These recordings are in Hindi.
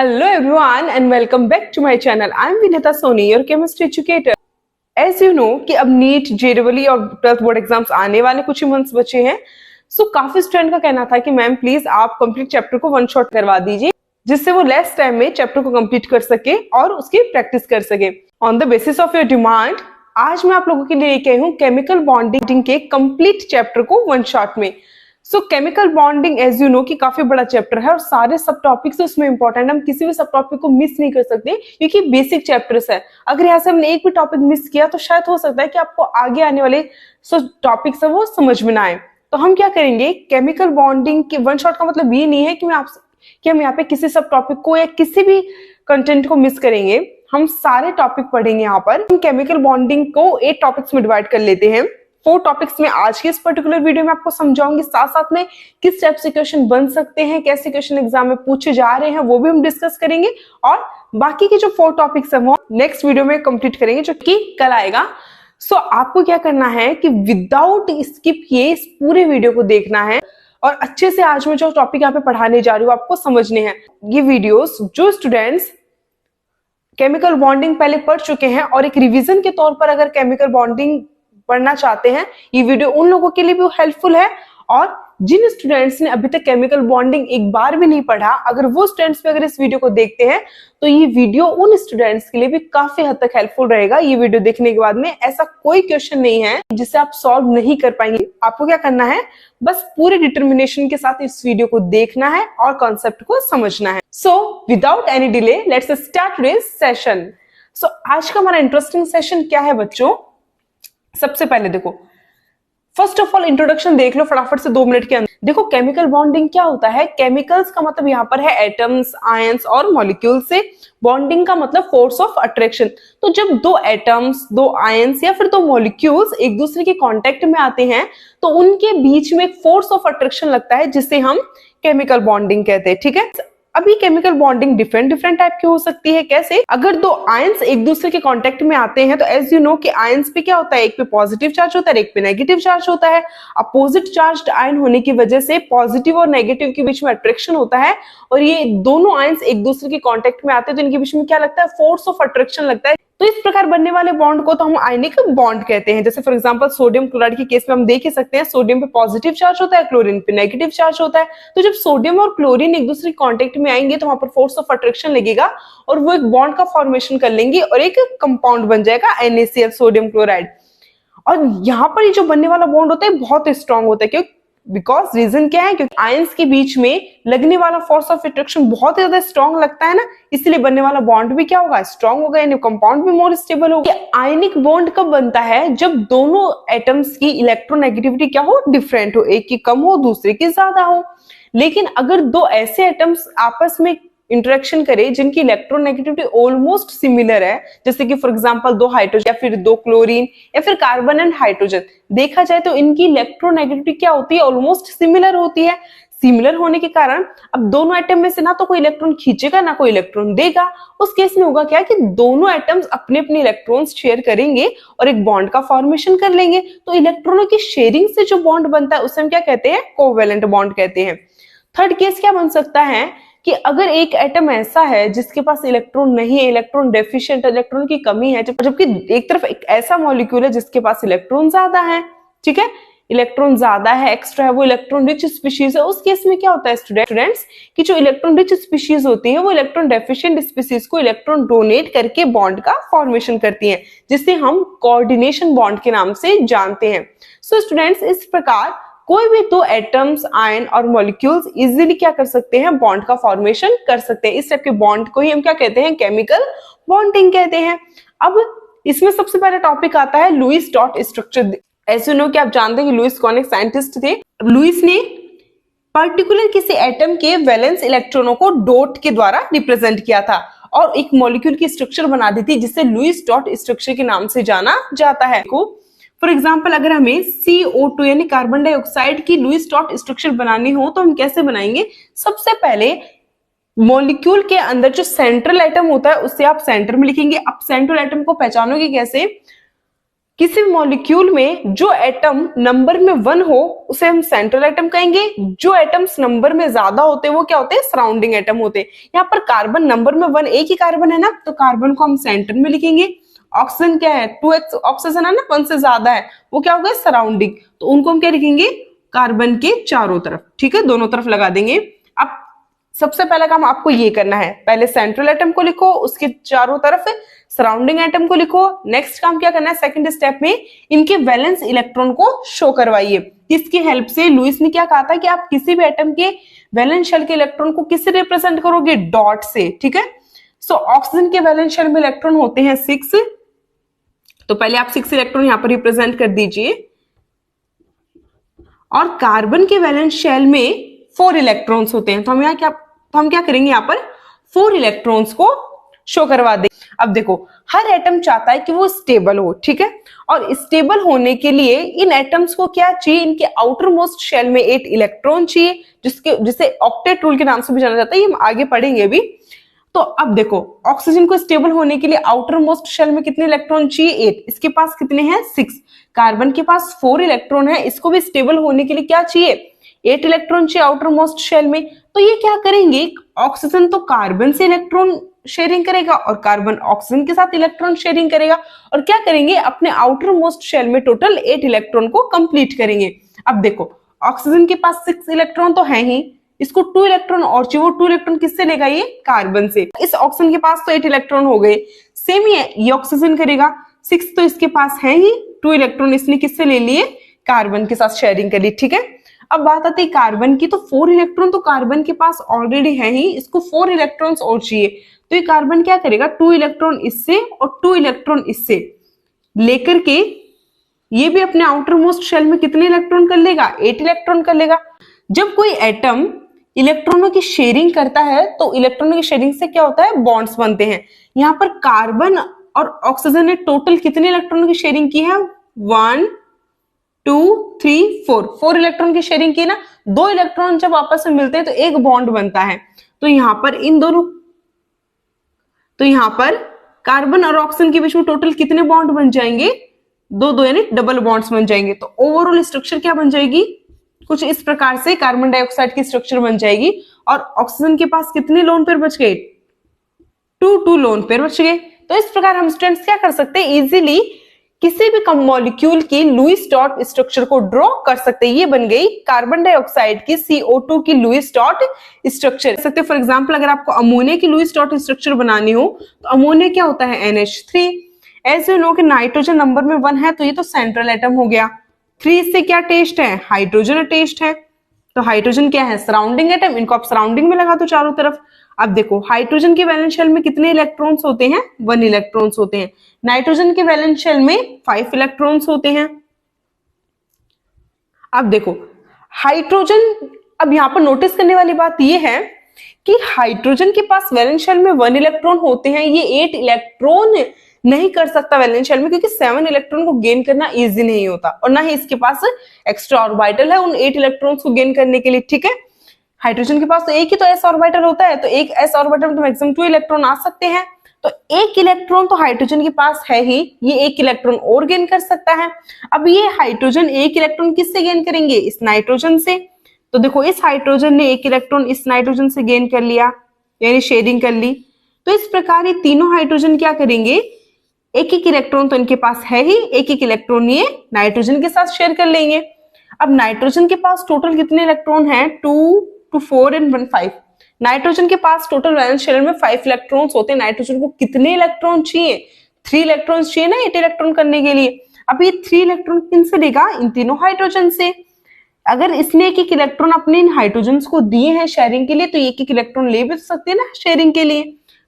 Hello everyone and welcome back to my channel. I am Vinita Soni, your chemistry educator. As you know कि अब नीट जेईई और 12th बोर्ड एग्जाम्स आने वाले कुछ ही मंथ्स बचे हैं। सो काफी स्टूडेंट का कहना था कि मैम प्लीज आप कंप्लीट चैप्टर को वन शॉट करवा दीजिए जिससे वो लेस टाइम में चैप्टर को कंप्लीट कर सके और उसकी प्रैक्टिस कर सके। On the basis of your demand आज मैं आप लोगों के लिए लेके आई हूँ केमिकल बॉन्डिंग के कंप्लीट चैप्टर को वन शॉट में। Chemical bonding as you know कि काफी बड़ा चैप्टर है और सारे सब टॉपिक्स उसमें इंपॉर्टेंट है। हम किसी भी सब टॉपिक को मिस नहीं कर सकते क्योंकि बेसिक चैप्टर्स है। अगर यहाँ से हमने एक भी टॉपिक मिस किया तो शायद हो सकता है कि आपको आगे आने वाले टॉपिक्स है वो समझ में ना आए। तो हम क्या करेंगे, केमिकल बॉन्डिंग के वन शॉट का मतलब ये नहीं है कि हम यहाँ पे किसी सब टॉपिक को या किसी भी कंटेंट को मिस करेंगे। हम सारे टॉपिक पढ़ेंगे। यहाँ पर हम केमिकल बॉन्डिंग को 8 टॉपिक्स में डिवाइड कर लेते हैं। 4 टॉपिक्स में आज के इस पर्टिकुलर वीडियो में आपको समझाऊंगी, साथ साथ में किस टाइप से क्वेश्चन बन सकते हैं, कैसे क्वेश्चन एग्जाम में पूछे जा रहे हैं वो भी हम डिस्कस करेंगे और बाकी के जो 4 टॉपिक्स है वो नेक्स्ट वीडियो में कंप्लीट करेंगे जो कि कल आएगा। आपको क्या करना है कि विदाउट स्किप किए इस पूरे वीडियो को देखना है और अच्छे से आज मैं जो टॉपिक यहाँ पे पढ़ाने जा रही हूँ आपको समझने हैं। ये वीडियोस जो स्टूडेंट्स केमिकल बॉन्डिंग पहले पढ़ चुके हैं और एक रिवीजन के तौर पर अगर केमिकल बॉन्डिंग पढ़ना चाहते हैं, ये वीडियो उन लोगों के लिए भी हेल्पफुल है। और जिन स्टूडेंट्स ने अभी तक केमिकल बॉन्डिंग एक बार भी नहीं पढ़ा, अगर वो स्टूडेंट्स भी अगर इस वीडियो को देखते हैं तो ये वीडियो उन स्टूडेंट्स के लिए भी काफी हद तक हेल्पफुल रहेगा। ये वीडियो देखने के बाद में ऐसा कोई क्वेश्चन नहीं है जिसे आप सॉल्व नहीं कर पाएंगे। आपको क्या करना है, बस पूरे डिटर्मिनेशन के साथ इस वीडियो को देखना है और कॉन्सेप्ट को समझना है। Without any delay let's start today's session. आज का हमारा इंटरेस्टिंग सेशन क्या है बच्चों, सबसे पहले देखो, फर्स्ट ऑफ ऑल इंट्रोडक्शन देख लो फटाफट से 2 मिनट के अंदर। देखो केमिकल बॉन्डिंग क्या होता है। केमिकल्स का मतलब यहाँ पर है एटम्स, आयंस और मॉलिक्यूल से। बॉन्डिंग का मतलब फोर्स ऑफ अट्रैक्शन। तो जब 2 एटम्स, 2 आयंस या फिर 2 मॉलिक्यूल्स एक दूसरे के कांटेक्ट में आते हैं तो उनके बीच में एक फोर्स ऑफ अट्रैक्शन लगता है जिसे हम केमिकल बॉन्डिंग कहते हैं। ठीक है, अभी केमिकल बॉन्डिंग डिफरेंट टाइप की हो सकती है। कैसे, अगर 2 आयंस एक दूसरे के कांटेक्ट में आते हैं तो एज यू नो कि आयंस पे क्या होता है, एक पे पॉजिटिव चार्ज होता है, एक पे नेगेटिव चार्ज होता है। अपोजिट चार्ज्ड आयन होने की वजह से पॉजिटिव और नेगेटिव के बीच में अट्रैक्शन होता है और ये दोनों आयंस एक दूसरे के कांटेक्ट में आते हैं तो इनके बीच में क्या लगता है, फोर्स ऑफ अट्रैक्शन लगता है। तो इस प्रकार बनने वाले बॉन्ड को तो हम आयनिक बॉन्ड कहते हैं। जैसे फॉर एग्जांपल सोडियम क्लोराइड के केस में हम देख ही सकते हैं, सोडियम पे पॉजिटिव चार्ज होता है, क्लोरीन पे नेगेटिव चार्ज होता है। तो जब सोडियम और क्लोरीन एक दूसरे कांटेक्ट में आएंगे तो वहां पर फोर्स ऑफ अट्रैक्शन लगेगा और वो एक बॉन्ड का फॉर्मेशन कर लेंगे और एक कंपाउंड बन जाएगा NaCl, सोडियम क्लोराइड। और यहाँ पर ये जो बनने वाला बॉन्ड होता है बहुत स्ट्रांग होता है। क्यों? बिकॉज रीजन क्या है, क्योंकि आयंस के बीच में लगने वाला फोर्स ऑफ अट्रैक्शन बहुत ज्यादा स्ट्रांग लगता है ना, इसलिए बनने वाला बॉन्ड भी क्या होगा, स्ट्रांग होगा, यानी कंपाउंड भी मोर स्टेबल होगा। आयनिक बॉन्ड कब बनता है, जब दोनों एटम्स की इलेक्ट्रोनेगेटिविटी क्या हो, डिफरेंट हो, एक की कम हो दूसरे की ज्यादा हो। लेकिन अगर 2 ऐसे एटम्स आपस में इंटरेक्शन करे जिनकी इलेक्ट्रोनेगेटिविटी ऑलमोस्ट सिमिलर है, जैसे कि फॉर एग्जांपल 2 हाइड्रोजन या फिर 2 क्लोरीन या फिर कार्बन एंड हाइड्रोजन, देखा जाए तो इनकी इलेक्ट्रोनेगेटिविटी क्या होती है, ऑलमोस्ट सिमिलर होती है। सिमिलर होने के कारण अब दोनों एटम में से ना तो कोई इलेक्ट्रॉन खींचेगा ना कोई इलेक्ट्रॉन देगा। उस केस में होगा क्या कि दोनों एटम्स अपने अपने इलेक्ट्रॉन्स शेयर करेंगे और एक बॉन्ड का फॉर्मेशन कर लेंगे। तो इलेक्ट्रॉनों की शेयरिंग से जो बॉन्ड बनता है उसे हम क्या कहते हैं, कोवेलेंट बॉन्ड कहते हैं। थर्ड केस क्या बन सकता है कि अगर एक एटम ऐसा है जिसके पास इलेक्ट्रॉन नहीं है, इलेक्ट्रॉन डेफिशिएंट, इलेक्ट्रॉन की कमी है, जबकि एक तरफ एक ऐसा मॉलिक्यूल है जिसके पास इलेक्ट्रॉन ज्यादा है। ठीक है, इलेक्ट्रॉन ज्यादा है, एक्स्ट्रा है, वो इलेक्ट्रॉन रिच स्पीशीज है। उस केस में क्या होता है स्टूडेंट्स कि जो इलेक्ट्रॉन रिच स्पीशीज होती है वो इलेक्ट्रॉन डेफिशिएंट स्पीशीज को इलेक्ट्रॉन डोनेट करके बॉन्ड का फॉर्मेशन करती है, जिसे हम कोऑर्डिनेशन बॉन्ड के नाम से जानते हैं। स्टूडेंट्स इस प्रकार कोई भी 2 एटम्स, आयन और मॉलिक्यूल्स इजीली क्या कर सकते हैं, बॉन्ड का फॉर्मेशन कर सकते हैं। इस टाइप के बॉन्ड को ही हम क्या कहते हैं, केमिकल बॉन्डिंग कहते हैं। अब इसमें सबसे पहला टॉपिक आता है लुईस डॉट स्ट्रक्चर। ऐसे नो कि आप जानते हैं कि लुईस कौन एक साइंटिस्ट थे। लुईस ने पर्टिकुलर किसी एटम के वैलेंस इलेक्ट्रॉनों को डॉट के द्वारा रिप्रेजेंट किया था और एक मॉलिक्यूल की स्ट्रक्चर बना दी थी जिसे लुईस डॉट स्ट्रक्चर के नाम से जाना जाता है। फॉर एग्जाम्पल अगर हमें CO2 यानी कार्बन डाइऑक्साइड की लुईस डॉट स्ट्रक्चर बनानी हो तो हम कैसे बनाएंगे, सबसे पहले मॉलिक्यूल के अंदर जो सेंट्रल एटम होता है उससे आप सेंटर में लिखेंगे। अब सेंट्रल एटम को पहचानोगे कैसे, किसी भी मॉलिक्यूल में जो एटम नंबर में 1 हो उसे हम सेंट्रल एटम कहेंगे, जो एटम्स नंबर में ज्यादा होते हैं वो क्या होते हैं, सराउंडिंग एटम होते हैं। यहाँ पर कार्बन नंबर में 1, एक ही कार्बन है ना, तो कार्बन को हम सेंटर में लिखेंगे। ऑक्सीजन क्या है, 2x ऑक्सीजन है ना, 1 से ज्यादा है, वो क्या हो गया, सराउंडिंग, तो उनको हम क्या लिखेंगे, कार्बन के चारों तरफ, ठीक है, दोनों तरफ लगा देंगे। अब सबसे पहला काम आपको ये करना है, पहले सेंट्रल एटम को लिखो, उसके चारों तरफ सराउंडिंग एटम को लिखो। नेक्स्ट काम क्या करना है, सेकंड स्टेप में इनके वैलेंस इलेक्ट्रॉन को शो करवाइए। इसकी हेल्प से लुईस ने क्या कहा था कि आप किसी भी एटम के वैलेंस शेल के इलेक्ट्रॉन को किससे रिप्रेजेंट करोगे, डॉट से, ठीक है। सो ऑक्सीजन के वैलेंस शेल में इलेक्ट्रॉन होते हैं 6, तो पहले आप 6 इलेक्ट्रॉन यहां पर रिप्रेजेंट कर दीजिए, और कार्बन के वैलेंस शेल में 4 इलेक्ट्रॉन्स होते हैं, तो हम क्या करेंगे, यहाँ पर 4 इलेक्ट्रॉन्स को शो करवा दें। अब देखो, हर एटम चाहता है कि वो स्टेबल हो, ठीक है, और स्टेबल होने के लिए इन एटम्स को क्या चाहिए, इनके आउटर मोस्ट शेल में 8 इलेक्ट्रॉन चाहिए, जिसे ऑक्टेट रूल के नाम से भी जाना जाता है, ये हम आगे पढ़ेंगे अभी। तो अब देखो, ऑक्सीजन को स्टेबल होने के लिए आउटर मोस्ट शेल में कितने इलेक्ट्रॉन चाहिए, 8, इसके पास कितने हैं, 6, कार्बन के पास 4 इलेक्ट्रॉन है, इसको भी स्टेबल होने के लिए क्या चाहिए, 8 इलेक्ट्रॉन चाहिए आउटर मोस्ट शेल में। तो ये क्या करेंगे, ऑक्सीजन तो कार्बन से इलेक्ट्रॉन शेयरिंग करेगा और कार्बन ऑक्सीजन के साथ इलेक्ट्रॉन शेयरिंग करेगा, और क्या करेंगे, अपने आउटर मोस्ट शेल में टोटल 8 इलेक्ट्रॉन को कंप्लीट करेंगे। अब देखो, ऑक्सीजन के पास 6 इलेक्ट्रॉन तो है ही, इसको 2 इलेक्ट्रॉन और चाहिए, वो 2 इलेक्ट्रॉन किससे लेगा, ये कार्बन से। इस ऑक्सीजन के पास तो 8 इलेक्ट्रॉन हो गए, सेम ही है, ये ऑक्सीजन करेगा, 6 तो इसके पास है ही, 2 इलेक्ट्रॉन इसने किससे ले लिए, कार्बन के साथ शेयरिंग कर ली, ठीक है। अब बात आती है कार्बन की, तो 4 इलेक्ट्रॉन तो कार्बन के पास ऑलरेडी है ही, इसको 4 इलेक्ट्रॉन्स और चाहिए, तो ये कार्बन क्या करेगा, 2 इलेक्ट्रॉन इससे और 2 इलेक्ट्रॉन इससे लेकर के ये भी अपने आउटर मोस्ट शेल में कितने इलेक्ट्रॉन कर लेगा, 8 इलेक्ट्रॉन कर लेगा। जब कोई एटम इलेक्ट्रॉनों की शेयरिंग करता है तो इलेक्ट्रॉनों की शेयरिंग से क्या होता है, बॉन्ड्स बनते हैं। यहाँ पर कार्बन और ऑक्सीजन ने टोटल कितने इलेक्ट्रॉनों की शेयरिंग की है, 1 2 3 4 इलेक्ट्रॉन की शेयरिंग की ना। 2 इलेक्ट्रॉन जब आपस में मिलते हैं तो एक बॉन्ड बनता है, तो यहाँ पर कार्बन और ऑक्सीजन के बीच में टोटल कितने बॉन्ड बन जाएंगे, 2 यानी डबल बॉन्ड्स बन जाएंगे। तो ओवरऑल स्ट्रक्चर क्या बन जाएगी, कुछ इस प्रकार से कार्बन डाइऑक्साइड की स्ट्रक्चर बन जाएगी। और ऑक्सीजन के पास कितने लोन पेयर बच गए, 2 लोन पेयर बच गए। तो इस प्रकार हम स्टूडेंट्स क्या कर सकते हैं, इजीली किसी भी मॉलिक्यूल की लुईस डॉट स्ट्रक्चर को ड्रॉ कर सकते हैं। ये बन गई कार्बन डाइऑक्साइड की CO2 की लुईस डॉट स्ट्रक्चर। सकते फॉर एग्जांपल, अगर आपको अमोनिया की लुईस डॉट स्ट्रक्चर बनानी हो तो अमोनिया क्या होता है, NH3। एज यू नो कि नाइट्रोजन नंबर में 1 है, तो ये तो सेंट्रल एटम हो गया। 3 से क्या टेस्ट है, हाइड्रोजन अटैच्ड है, तो हाइड्रोजन क्या है, सराउंडिंग एटम, इनको आप सराउंडिंग में लगा दो चारों तरफ। अब देखो, हाइड्रोजन के वैलेंस शेल में कितने इलेक्ट्रॉन्स होते हैं, 1 इलेक्ट्रॉन्स होते हैं। नाइट्रोजन के वैलेंस शेल में 5 इलेक्ट्रॉन्स होते हैं। अब देखो हाइड्रोजन, अब यहां पर नोटिस करने वाली बात यह है कि हाइड्रोजन के पास वैलेंस शेल में 1 इलेक्ट्रॉन होते हैं, ये 8 इलेक्ट्रॉन नहीं कर सकता वैलेंस शेल में, क्योंकि 7 इलेक्ट्रॉन को गेन करना इजी नहीं होता, और ना ही इसके पास एक्स्ट्रा ऑर्बिटल है उन 8 इलेक्ट्रॉन्स को गेन करने के लिए, ठीक है। हाइड्रोजन के पास तो एक ही तो s ऑर्बिटल होता है, तो एक s ऑर्बिटल में तो मैक्सिमम 2 इलेक्ट्रॉन आ सकते हैं, तो 1 इलेक्ट्रॉन तो हाइड्रोजन के पास है ही, ये 1 इलेक्ट्रॉन और गेन कर सकता है। अब ये हाइड्रोजन 1 इलेक्ट्रॉन किससे गेन करेंगे, इस नाइट्रोजन से। तो देखो, इस हाइड्रोजन ने 1 इलेक्ट्रॉन इस नाइट्रोजन से गेन कर लिया, यानी शेयरिंग कर ली। तो इस प्रकार ये तीनों हाइड्रोजन क्या करेंगे, 1 इलेक्ट्रॉन तो इनके पास है ही, 1 इलेक्ट्रॉन ये नाइट्रोजन के साथ शेयर कर लेंगे। अब नाइट्रोजन के पास टोटल कितने इलेक्ट्रॉन हैं, 2 2 4 एंड 1 5। नाइट्रोजन के पास टोटल वैलेंस शेल में 5 इलेक्ट्रॉन्स होते हैं। नाइट्रोजन को कितने इलेक्ट्रॉन चाहिए, 3 इलेक्ट्रॉन्स चाहिए ना 8 इलेक्ट्रॉन करने के लिए। अब ये 3 इलेक्ट्रॉन किनसे लेगा, इन तीनों हाइड्रोजन से। अगर इसने 1 इलेक्ट्रॉन अपने इन हाइड्रोजन को दिए हैं शेयरिंग के लिए, तो 1 इलेक्ट्रॉन ले भी सकते हैं ना शेयरिंग के लिए।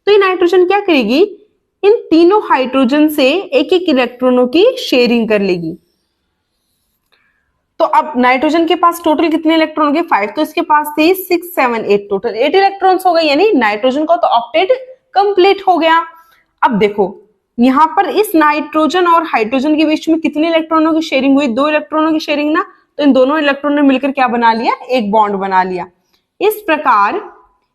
तो ये नाइट्रोजन क्या करेगी, इन तीनों हाइड्रोजन से 1 इलेक्ट्रॉनों की शेयरिंग कर लेगी। तो अब नाइट्रोजन के पास टोटल कितने इलेक्ट्रॉन हो गए, 5, तो इसके पास थे 6 7 8, टोटल 8 इलेक्ट्रॉन्स हो गए, यानी नाइट्रोजन का तो ऑक्टेट कंप्लीट हो गया। अब देखो, यहां पर इस नाइट्रोजन और हाइड्रोजन के बीच में कितने इलेक्ट्रॉनों की शेयरिंग हुई, 2 इलेक्ट्रॉनों की शेयरिंग ना। तो इन दोनों इलेक्ट्रॉन ने मिलकर क्या बना लिया, एक बॉन्ड बना लिया। इस प्रकार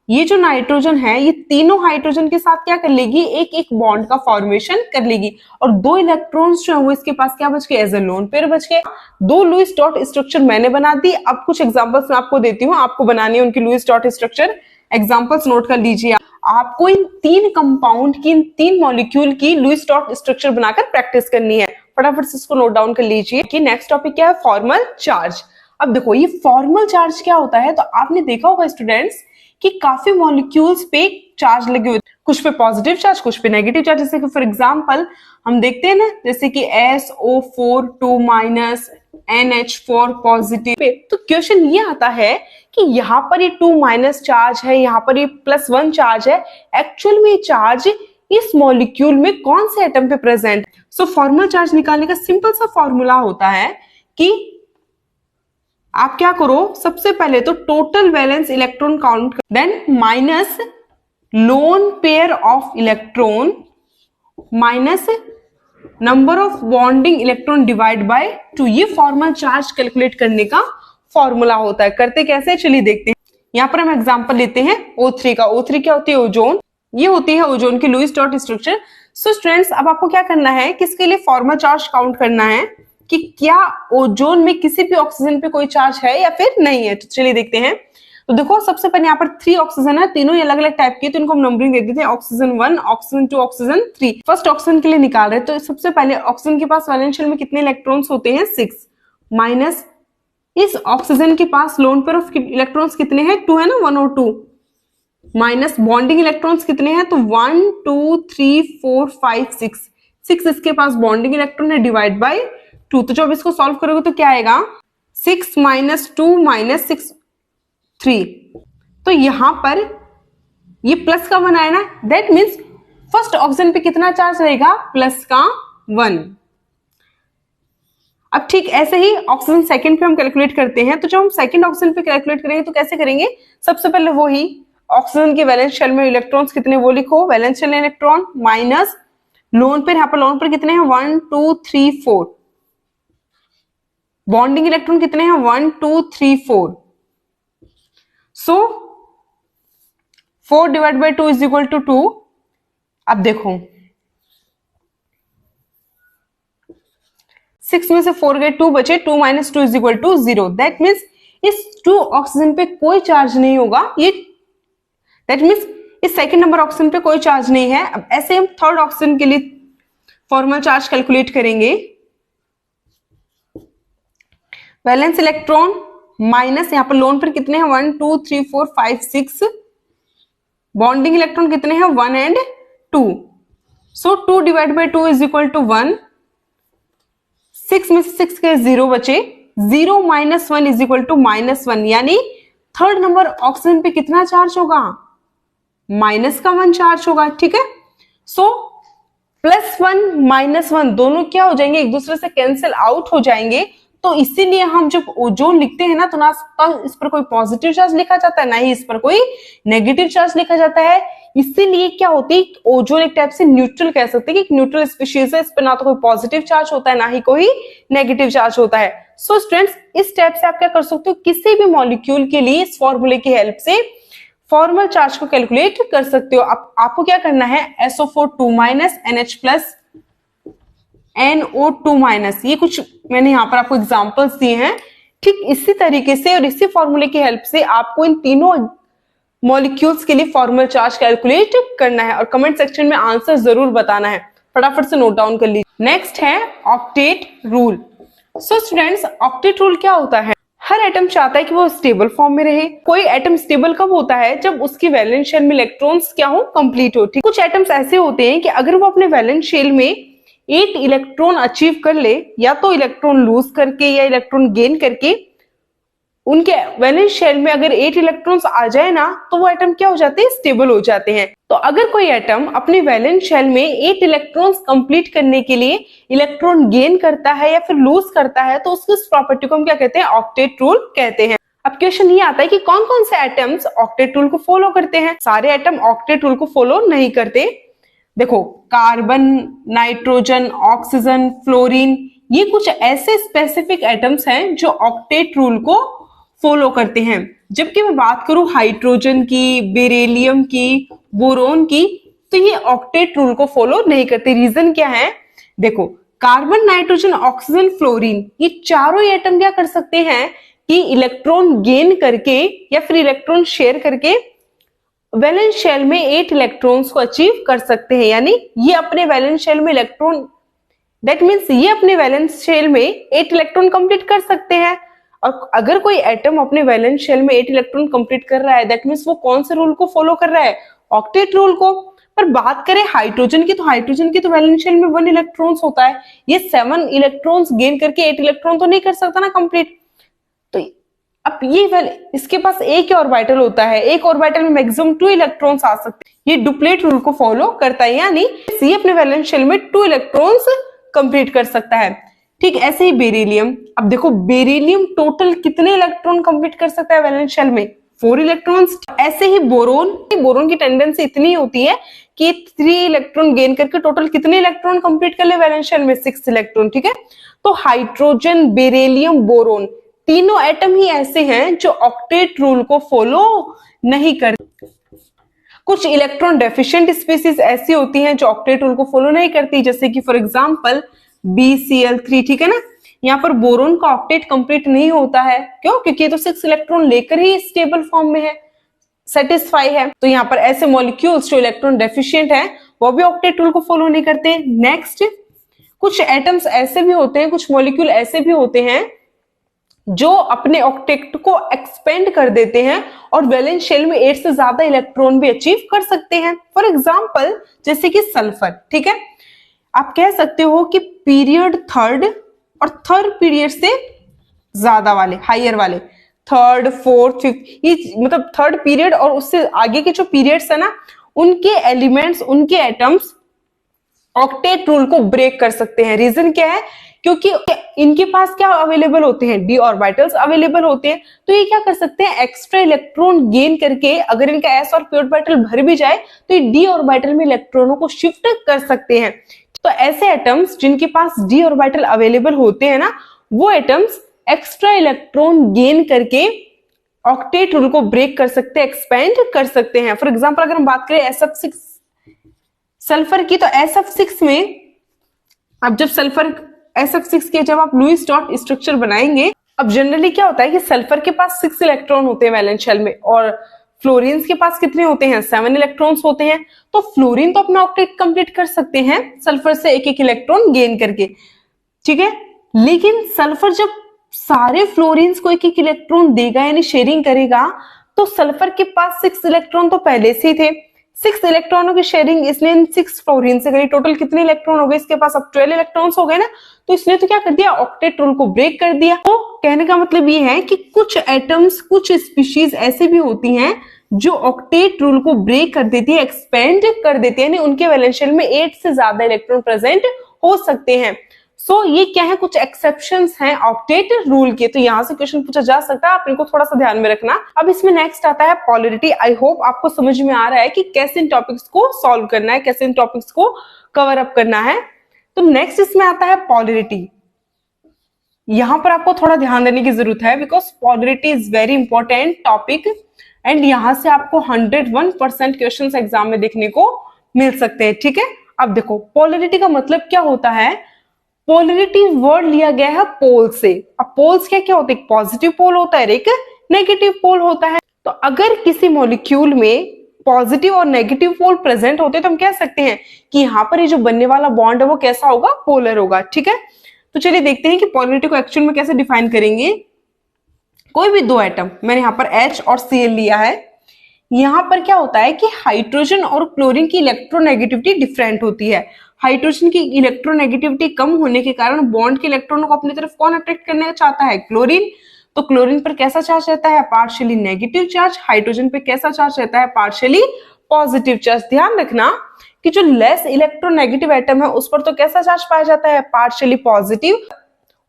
ये जो नाइट्रोजन है ये तीनों हाइड्रोजन के साथ क्या कर लेगी, एक एक बॉन्ड का फॉर्मेशन कर लेगी और 2 इलेक्ट्रॉन्स जो है वो इसके पास क्या बच गए, एज ए लोन पेयर बच गए। 2 लुईस डॉट स्ट्रक्चर मैंने बना दी। अब कुछ एग्जांपल्स मैं आपको देती हूँ, आपको बनानी है उनकी Lewis dot structure. Examples note कर लीजिए। आपको इन 3 कंपाउंड की, इन 3 मॉलिक्यूल की लुईस डॉट स्ट्रक्चर बनाकर प्रैक्टिस करनी है। फटाफट से इसको नोट डाउन कर लीजिए कि नेक्स्ट टॉपिक क्या है, फॉर्मल चार्ज। अब देखो ये फॉर्मल चार्ज क्या होता है, तो आपने देखा होगा स्टूडेंट्स कि काफी मॉलिक्यूल्स पे चार्ज लगे हुए, कुछ पे पॉजिटिव चार्ज, कुछ पे नेगेटिव चार्ज। जैसे कि फॉर एग्जांपल हम देखते हैं ना, जैसे कि SO4 2 minus, NH4 positive pay. तो क्वेश्चन ये आता है कि यहाँ पर ये 2 माइनस चार्ज है, यहाँ पर ये +1 चार्ज है, एक्चुअल में चार्ज इस मॉलिक्यूल में कौन से एटम पे प्रेजेंट। सो फॉर्मल चार्ज निकालने का सिंपल सा फॉर्मूला होता है कि आप क्या करो, सबसे पहले तो total valence electron count, then minus lone pair of electron minus number of bonding electron divide by 2। ये फॉर्मल चार्ज कैलकुलेट करने का फॉर्मूला होता है। करते कैसे, चलिए देखते हैं। यहाँ पर हम एग्जांपल लेते हैं O3 का। O3 क्या होती है, ओजोन। ये होती है ओजोन की Lewis dot structure. So students अब आपको क्या करना है, किसके लिए फॉर्मल चार्ज काउंट करना है कि क्या ओजोन में किसी भी ऑक्सीजन पे कोई चार्ज है या फिर नहीं है। तो चलिए देखते हैं। तो देखो सबसे पहले यहाँ पर 3 ऑक्सीजन है, तीनों ही अलग अलग टाइप के, तो इनको हम नंबरिंग दे देते हैं, oxygen 1, oxygen 2, oxygen 3। First oxygen के लिए निकाल रहे हैं, तो सबसे पहले ऑक्सीजन के पास वैलेंस शेल में कितने इलेक्ट्रॉन्स होते हैं, 6, माइनस इस ऑक्सीजन के पास लोन पेयर ऑफ इलेक्ट्रॉन्स कितने हैं, 2 है ना, 1 और 2, माइनस बॉन्डिंग इलेक्ट्रॉन्स कितने हैं, तो 1 2 3 4 5 6 इसके पास बॉन्डिंग इलेक्ट्रॉन है, डिवाइड बाय 2। तो जब इसको सॉल्व करोगे तो क्या आएगा, 6 माइनस 2 माइनस 6 3। तो यहां पर ये प्लस का 1 आया ना, दैट मीन्स फर्स्ट ऑक्सीजन पे कितना चार्ज रहेगा, प्लस का 1। अब ठीक ऐसे ही ऑक्सीजन सेकंड पे हम कैलकुलेट करते हैं। तो जब हम सेकंड ऑक्सीजन पे कैलकुलेट करेंगे तो कैसे करेंगे, सबसे पहले वो ही ऑक्सीजन के वैलेंस शेल में इलेक्ट्रॉन्स कितने वो लिखो, valence shell electron minus lone pair, यहाँ पर लोन पेयर कितने हैं, 1 2 3 4, बॉन्डिंग इलेक्ट्रॉन कितने हैं, 1 2 3 4। So 4 divide by 2 is equal to 2। अब देखो 6 में से 4 गए, 2 बचे, 2 minus 2 is equal to 0। That means इस 2 ऑक्सीजन पे कोई चार्ज नहीं होगा, ये दैट मीन्स इस सेकंड नंबर ऑक्सीजन पे कोई चार्ज नहीं है। अब ऐसे हम थर्ड ऑक्सीजन के लिए फॉर्मल चार्ज कैलकुलेट करेंगे। वैलेंस इलेक्ट्रॉन माइनस यहाँ पर लोन पर कितने हैं, 1 2 3 4 5 6, बॉन्डिंग इलेक्ट्रॉन कितने हैं, 1 and 2। So 2 divide by 2 is equal to 1। 6 में से 6 के 0 बचे, 0 माइनस 1 इज इक्वल टू -1, यानी थर्ड नंबर ऑक्सीजन पे कितना चार्ज होगा, माइनस का 1 चार्ज होगा। ठीक है, सो +1 -1 दोनों क्या हो जाएंगे, एक दूसरे से कैंसिल आउट हो जाएंगे। तो इसीलिए हम जब ओजोन लिखते हैं ना, तो ना इस पर कोई पॉजिटिव चार्ज लिखा जाता है, ना ही इस पर कोई नेगेटिव चार्ज लिखा जाता है। इसीलिए क्या होती है, ओजोन एक टाइप से न्यूट्रल कह सकते हैं कि एक न्यूट्रल स्पीशीज है, इस पर ना तो कोई पॉजिटिव चार्ज होता है ना ही कोई नेगेटिव चार्ज होता है। सो स्टूडेंट्स इस टाइप से आप क्या कर सकते हो, किसी भी मॉलिक्यूल के लिए इस फॉर्मूले की हेल्प से फॉर्मल चार्ज को कैलकुलेट कर सकते हो। आपको क्या करना है, SO4 2 minus, NH plus, NO2 minus, ये कुछ मैंने यहाँ पर आपको एग्जांपल्स दिए हैं। ठीक इसी तरीके से और इसी फॉर्मूले की हेल्प से आपको इन तीनों मॉलिक्यूल्स के लिए फॉर्मल चार्ज कैलकुलेट करना है और कमेंट सेक्शन में आंसर जरूर बताना है। फटाफट से नोट डाउन कर लीजिए। नेक्स्ट है octet rule. So students octet rule क्या होता है, हर एटम चाहता है कि वो स्टेबल फॉर्म में रहे। कोई एटम स्टेबल कब होता है, जब उसकी वैलेंस शेल में इलेक्ट्रॉन्स क्या हो, कंप्लीट हो। ठीक, कुछ एटम्स ऐसे होते हैं कि अगर वो अपने वैलेंस शेल में 8 इलेक्ट्रॉन अचीव कर ले, या तो इलेक्ट्रॉन लूज करके या इलेक्ट्रॉन गेन करके, उनके वैलेंस शेल में अगर 8 इलेक्ट्रॉन्स आ जाए ना, तो वो एटम क्या हो जाते हैं, स्टेबल हो जाते हैं। तो अगर कोई एटम अपने वैलेंस शेल में 8 इलेक्ट्रॉन्स कंप्लीट करने के लिए इलेक्ट्रॉन गेन करता है या फिर लूज करता है, तो उसकी प्रॉपर्टी को हम क्या कहते हैं, ऑक्टेट रूल कहते हैं। अब क्वेश्चन ये आता है कि कौन कौन से एटम्स ऑक्टेट रूल को फॉलो करते हैं। सारे एटम ऑक्टेट रूल को फॉलो नहीं करते। देखो कार्बन, नाइट्रोजन, ऑक्सीजन, फ्लोरीन, ये कुछ ऐसे स्पेसिफिक एटम्स हैं जो ऑक्टेट रूल को फॉलो करते हैं। जबकि मैं बात करूं हाइड्रोजन की, बेरिलियम की, बोरोन की, तो ये ऑक्टेट रूल को फॉलो नहीं करते। रीजन क्या है? देखो, कार्बन, नाइट्रोजन, ऑक्सीजन, फ्लोरीन, ये चारों एटम क्या कर सकते हैं कि इलेक्ट्रॉन गेन करके या फिर इलेक्ट्रॉन शेयर करके वैलेंस शेल में 8 इलेक्ट्रॉन्स को अचीव कर सकते हैं। यानी ये अपने वैलेंस शेल में इलेक्ट्रॉन, दैट मीन्स ये अपने वैलेंस शेल में 8 इलेक्ट्रॉन कंप्लीट कर सकते हैं। और अगर कोई एटम अपने वैलेंस शेल में 8 इलेक्ट्रॉन कंप्लीट कर रहा है, दैट मीन्स वो कौन से रूल को फॉलो कर रहा है? ऑक्टेट रूल को। पर बात करें हाइड्रोजन की, तो हाइड्रोजन की तो वैलेंस शेल में 1 इलेक्ट्रॉन्स होता है, ये 7 इलेक्ट्रॉन्स गेन करके 8 इलेक्ट्रॉन तो नहीं कर सकता ना कंप्लीट। तो अब ये इसके पास एक ऑर्बिटल होता है, एक ऑर्बिटल में मैक्सिमम 2 इलेक्ट्रॉन्स आ सकते हैं। ये डुप्लेट रूल को फॉलो करता है, यानी ये अपने वैलेंस शेल में 2 इलेक्ट्रॉन्स कंप्लीट कर सकता है। ठीक ऐसे ही बेरिलियम, अब देखो बेरिलियम टोटल कितने इलेक्ट्रॉन कंप्लीट कर सकता है वैलेंस शेल में? 4 इलेक्ट्रॉन्स। ऐसे ही बोरोन की टेंडेंसी इतनी होती है कि 3 इलेक्ट्रॉन गेन करके टोटल कितने इलेक्ट्रॉन कंप्लीट कर ले वैलेंस शेल में? 6 इलेक्ट्रॉन। ठीक है, तो हाइड्रोजन, बेरिलियम, बोरोन तीनों एटम ही ऐसे हैं जो ऑक्टेट रूल को फॉलो नहीं करते। कुछ इलेक्ट्रॉन डेफिशिएंट स्पीसीज ऐसी होती हैं जो ऑक्टेट रूल को फॉलो नहीं करती, जैसे कि फॉर एग्जांपल BCl3। ठीक है ना, यहाँ पर बोरोन का ऑक्टेट कंप्लीट नहीं होता है। क्यों? क्योंकि ये तो 6 इलेक्ट्रॉन लेकर ही स्टेबल फॉर्म में है, सेटिस्फाई है। तो यहाँ पर ऐसे मॉलिक्यूल्स जो इलेक्ट्रॉन डेफिशिएंट है वो भी ऑक्टेट रूल को फॉलो नहीं करते। नेक्स्ट, कुछ एटम्स ऐसे भी होते हैं, कुछ मॉलिक्यूल ऐसे भी होते हैं जो अपने ऑक्टेट को एक्सपेंड कर देते हैं और वैलेंस शेल में 8 से ज्यादा इलेक्ट्रॉन भी अचीव कर सकते हैं। फॉर एग्जांपल जैसे कि सल्फर। ठीक है, आप कह सकते हो कि पीरियड थर्ड और थर्ड पीरियड से ज्यादा वाले, हायर वाले, थर्ड, फोर्थ, फिफ्थ, ये मतलब थर्ड पीरियड और उससे आगे के जो पीरियड्स है ना, उनके एलिमेंट्स, उनके एटम्स ऑक्टेट रूल को ब्रेक कर सकते हैं। रीजन क्या है? क्योंकि इनके पास क्या अवेलेबल होते हैं? डी ऑर्बिटल्स अवेलेबल होते हैं। तो ये क्या कर सकते हैं? एक्स्ट्रा इलेक्ट्रॉन गेन करके अगर इनका एस और पी ऑर्बिटल भर भी जाए तो ये डी ऑर्बिटल में इलेक्ट्रॉनों को शिफ्ट कर सकते हैं। तो ऐसे एटम्स जिनके पास डी ऑर्बिटल अवेलेबल होते हैं ना, वो एटम्स एक्स्ट्रा इलेक्ट्रॉन गेन करके ऑक्टेट रूल को ब्रेक कर सकते हैं, एक्सपेंड कर सकते हैं। फॉर एग्जांपल अगर हम बात करें SF6 सल्फर की, तो SF6 में अब जब सल्फर SF6 के जब आप लुईस डॉट स्ट्रक्चर बनाएंगे, अब जनरली क्या होता है कि सल्फर के पास 6 इलेक्ट्रॉन होते हैं वैलेंस शेल में और फ्लोरीन के पास कितने होते हैं? 7 इलेक्ट्रॉन्स होते हैं। तो फ्लोरीन तो अपना ऑक्टेट कंप्लीट कर सकते हैं सल्फर से एक एक इलेक्ट्रॉन गेन करके। ठीक है, लेकिन सल्फर जब सारे फ्लोरीन्स को एक एक इलेक्ट्रॉन देगा यानी शेयरिंग करेगा, तो सल्फर के पास 6 इलेक्ट्रॉन तो पहले से ही थे। 6 इलेक्ट्रॉनों की शेयरिंग इसने 6 फ्लोरीन से करी। टोटल कितने इलेक्ट्रॉन हो गए इसके पास? अब 12 इलेक्ट्रॉन्स हो गए ना। तो इसने तो क्या कर दिया? ऑक्टेट रूल को ब्रेक कर दिया। तो कहने का मतलब ये है कि कुछ एटम्स, कुछ स्पीशीज ऐसे भी होती हैं जो ऑक्टेट रूल को ब्रेक कर देती है, एक्सपेंड कर देती है, यानी उनके वैलेंस शेल में 8 से ज्यादा इलेक्ट्रॉन प्रेजेंट हो सकते हैं। सो ये क्या है? कुछ एक्सेप्शंस हैं ऑक्टेट रूल के। तो यहां से क्वेश्चन पूछा जा सकता है, आप इनको थोड़ा सा ध्यान में रखना। अब इसमें नेक्स्ट आता है पॉलरिटी। आई होप आपको समझ में आ रहा है कि कैसे इन टॉपिक्स को सॉल्व करना है, कैसे इन टॉपिक्स को कवर अप करना है। तो नेक्स्ट इसमें आता है पॉलरिटी। यहां पर आपको थोड़ा ध्यान देने की जरूरत है, because polarity is very important topic and यहां से आपको 101% क्वेश्चंस एग्जाम में देखने को मिल सकते हैं। ठीक है, अब देखो पॉलरिटी का मतलब क्या होता है। पोलरिटी वर्ड लिया गया है पोल से। अब पोल्स क्या क्या होते हैं? एक पॉजिटिव पोल होता है, एक नेगेटिव पोल होता है। तो अगर किसी मॉलिक्यूल में पॉजिटिव और नेगेटिव पोल प्रेजेंट होते हैं तो हम कह सकते हैं कि यहाँ पर ये जो बनने वाला बॉन्ड है वो कैसा होगा? पोलर होगा। ठीक है, तो चलिए देखते हैं कि पोलरिटी को एक्चुअल में कैसे डिफाइन करेंगे। कोई भी दो एटम, मैंने यहाँ पर H और Cl लिया है, यहाँ पर क्या होता है कि हाइड्रोजन और क्लोरीन की इलेक्ट्रोनेगेटिविटी डिफरेंट होती है। हाइड्रोजन की इलेक्ट्रोनेगेटिविटी कम होने के कारण बॉन्ड के इलेक्ट्रॉनों को अपनी तरफ कौन अट्रैक्ट करना चाहता है? क्लोरीन। तो क्लोरीन पर कैसा चार्ज रहता है? Partially negative charge. हाइड्रोजन पे कैसा चार्ज रहता है? Partially positive charge. ध्यान रखना कि जो लेस इलेक्ट्रोनेगेटिव एटम है उस पर तो कैसा चार्ज पाया जाता है? Partially positive.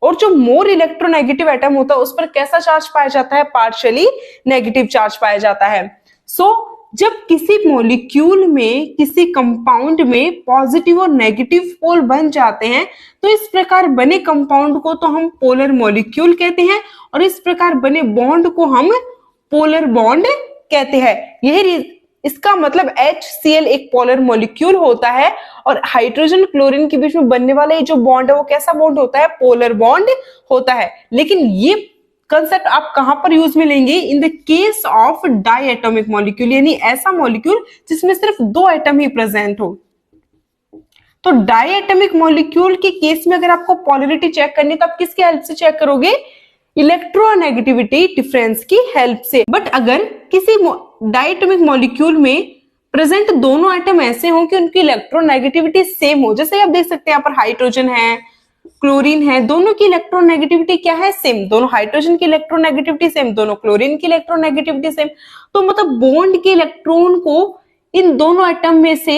और जो मोर इलेक्ट्रोनेगेटिव एटम होता है उस पर कैसा चार्ज पाया जाता है? पार्शियली नेगेटिव चार्ज पाया जाता है। सो जब किसी मॉलिक्यूल में, किसी कंपाउंड में पॉजिटिव और नेगेटिव पोल बन जाते हैं तो इस प्रकार बने कंपाउंड को तो हम पोलर मॉलिक्यूल कहते हैं और इस प्रकार बने बॉन्ड को हम पोलर बॉन्ड कहते हैं। यही इसका मतलब HCl एक पोलर मॉलिक्यूल होता है और हाइड्रोजन क्लोरीन के बीच में बनने वाला ये जो बॉन्ड है वो कैसा बॉन्ड होता है? पोलर बॉन्ड होता है। लेकिन ये कंसेप्ट आप कहां पर यूज में लेंगे? In the case of diatomic molecule, यानी ऐसा मॉलिक्यूल जिसमें सिर्फ 2 एटम ही प्रेजेंट हो। तो डायएटॉमिक मॉलिक्यूल के केस में अगर आपको पोलैरिटी चेक करनी है तो आप किसकी हेल्प से चेक करोगे? इलेक्ट्रोनेगेटिविटी डिफरेंस की हेल्प से। बट अगर किसी डायएटॉमिक मॉलिक्यूल में प्रेजेंट दोनों एटम ऐसे हो कि उनकी इलेक्ट्रोनेगेटिविटी सेम हो, जैसे आप देख सकते हैं यहाँ पर हाइड्रोजन है, क्लोरीन है, दोनों की इलेक्ट्रोनेगेटिविटी क्या है? सेम। दोनों हाइड्रोजन की इलेक्ट्रोनेगेटिविटी सेम, दोनों क्लोरीन की इलेक्ट्रोनेगेटिविटी सेम। तो मतलब बॉन्ड के इलेक्ट्रॉन को इन दोनों एटम में से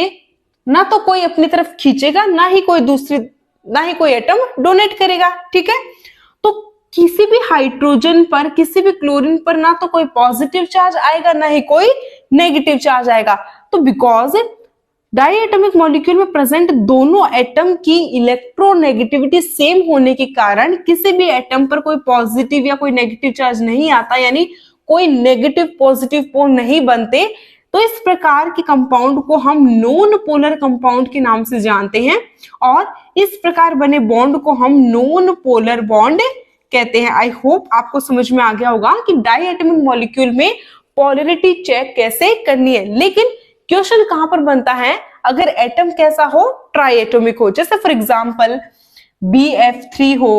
ना तो कोई अपनी तरफ खींचेगा, ना ही कोई एटम डोनेट करेगा। ठीक है, तो किसी भी हाइड्रोजन पर, किसी भी क्लोरीन पर ना तो कोई पॉजिटिव चार्ज आएगा, ना ही कोई नेगेटिव चार्ज आएगा। तो बिकॉज डायएटॉमिक मॉलिक्यूल में प्रेजेंट दोनों एटम की इलेक्ट्रोनेगेटिविटी सेम होने के कारण किसी भी एटम पर कोई पॉजिटिव या कोई नेगेटिव चार्ज नहीं आता, यानी कोई नेगेटिव पॉजिटिव पोल नहीं बनते। तो इस प्रकार के कंपाउंड को हम नॉन पोलर कंपाउंड के नाम से जानते हैं और इस प्रकार बने बॉन्ड को हम नॉन पोलर बॉन्ड कहते हैं। आई होप आपको समझ में आ गया होगा कि डायएटॉमिक मॉलिक्यूल में पोलैरिटी चेक कैसे करनी है। लेकिन क्वेश्चन कहां पर बनता है? अगर एटम कैसा हो? ट्राइएटॉमिक हो। जैसे फॉर एग्जांपल BF3 हो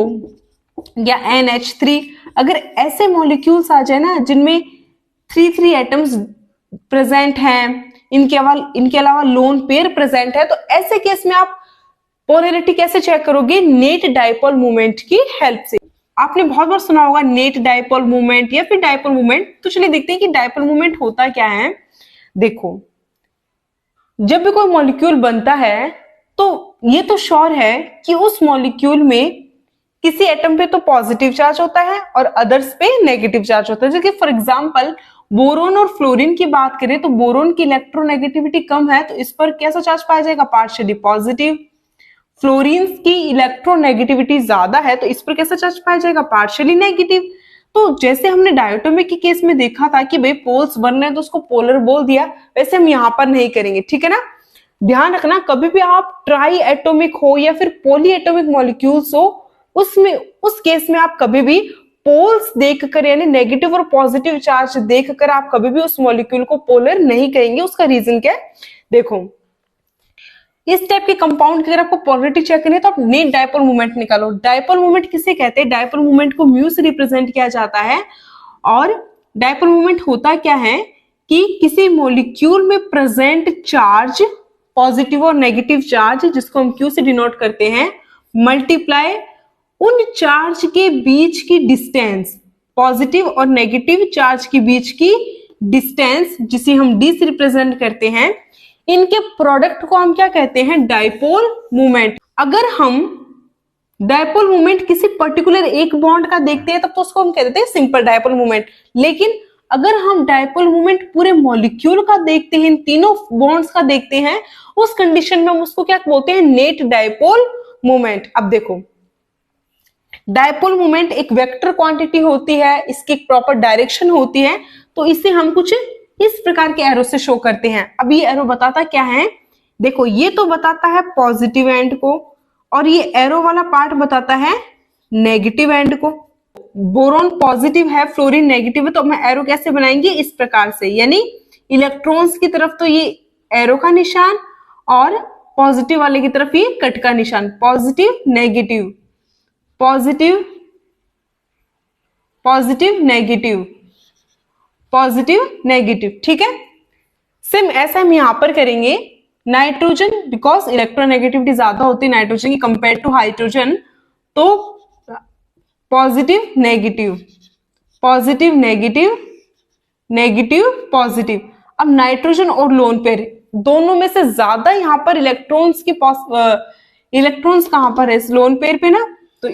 या NH3। अगर ऐसे मॉलिक्यूल्स आ जाए ना जिनमें 3 एटम्स प्रेजेंट हैं, इनके अलावा लोन पेयर प्रेजेंट है, तो ऐसे केस में आप पोलैरिटी कैसे चेक करोगे? नेट डाइपोल मोमेंट की हेल्प से। आपने बहुत बार सुना होगा नेट डाइपोल मोमेंट या फिर डाइपोल मोमेंट। तो चलिए देखते हैं कि डाइपोल मोमेंट होता क्या है। देखो, जब भी कोई मॉलिक्यूल बनता है तो ये तो श्योर है कि उस मॉलिक्यूल में किसी एटम पे तो पॉजिटिव चार्ज होता है और अदर्स पे नेगेटिव चार्ज होता है। जैसे फॉर एग्जांपल बोरोन और फ्लोरीन की बात करें तो बोरोन की इलेक्ट्रोनेगेटिविटी कम है तो इस पर कैसा चार्ज पाया जाएगा? Partially positive. फ्लोरीन की इलेक्ट्रोनेगेटिविटी ज्यादा है तो इस पर कैसा चार्ज पाया जाएगा? Partially negative. तो जैसे हमने डायटोमिक के केस में देखा था कि भाई पोल्स बन रहे हैं तो उसको पोलर बोल दिया, वैसे हम यहां पर नहीं करेंगे। ठीक है ना, ध्यान रखना कभी भी आप ट्राई एटोमिक हो या फिर पॉली एटोमिक मॉलिक्यूल्स हो, उसमें उस केस में आप कभी भी पोल्स देखकर यानी नेगेटिव और पॉजिटिव चार्ज देखकर आप कभी भी उस मॉलिक्यूल को पोलर नहीं कहेंगे। उसका रीजन क्या है? देखो, इस टाइप के कंपाउंड की अगर आपको पोलैरिटी चेक करनी है तो आप नेट डाइपोल मोमेंट निकालो। डाइपोल मोमेंट किसे कहते हैं? डाइपोल मोमेंट को म्यू से रिप्रेजेंट किया जाता है। और डाइपोल मोमेंट होता क्या है कि किसी मॉलिक्यूल में प्रेजेंट चार्ज, पॉजिटिव और नेगेटिव चार्ज जिसको हम क्यू से डिनोट करते हैं, मल्टीप्लाई उन चार्ज के बीच की डिस्टेंस, पॉजिटिव और नेगेटिव चार्ज के बीच की डिस्टेंस जिसे हम डी से रिप्रेजेंट करते हैं, इनके प्रोडक्ट को हम क्या कहते हैं? Dipole moment. अगर हम डाइपोल मोमेंट किसी पर्टिकुलर एक बॉन्ड का देखते हैं तब तो उसको हम कहते हैं सिंपल डाइपोल मोमेंट। लेकिन अगर हम डाइपोल मोमेंट पूरे मॉलिक्यूल का देखते हैं, तीनों बॉन्ड्स का देखते हैं, उस कंडीशन में हम उसको क्या बोलते हैं? Net dipole moment. अब देखो, डाइपोल मोमेंट एक वेक्टर क्वांटिटी होती है, इसकी एक प्रॉपर डायरेक्शन होती है, तो इसे हम कुछ इस प्रकार के एरो से शो करते हैं। अब ये एरो बताता क्या है? देखो, ये तो बताता है पॉजिटिव एंड को और ये एरो वाला पार्ट बताता है नेगेटिव एंड को। बोरोन पॉजिटिव है, फ्लोरीन नेगेटिव है, तो हम एरो कैसे बनाएंगे? इस प्रकार से, यानी इलेक्ट्रॉन्स की तरफ तो ये एरो का निशान और पॉजिटिव वाले की तरफ ये कट का निशान। Positive negative, positive positive negative, positive negative. ठीक है, सेम ऐसा हम यहां पर करेंगे। नाइट्रोजन, बिकॉज इलेक्ट्रोनेगेटिविटी ज्यादा होती है नाइट्रोजन की कंपेयर टू हाइड्रोजन, तो positive negative, positive negative, negative positive. अब नाइट्रोजन और लोन पेयर दोनों में से ज्यादा यहां पर इलेक्ट्रॉन्स की इलेक्ट्रॉन्स कहां पर है? इस लोन पेयर पे ना, तो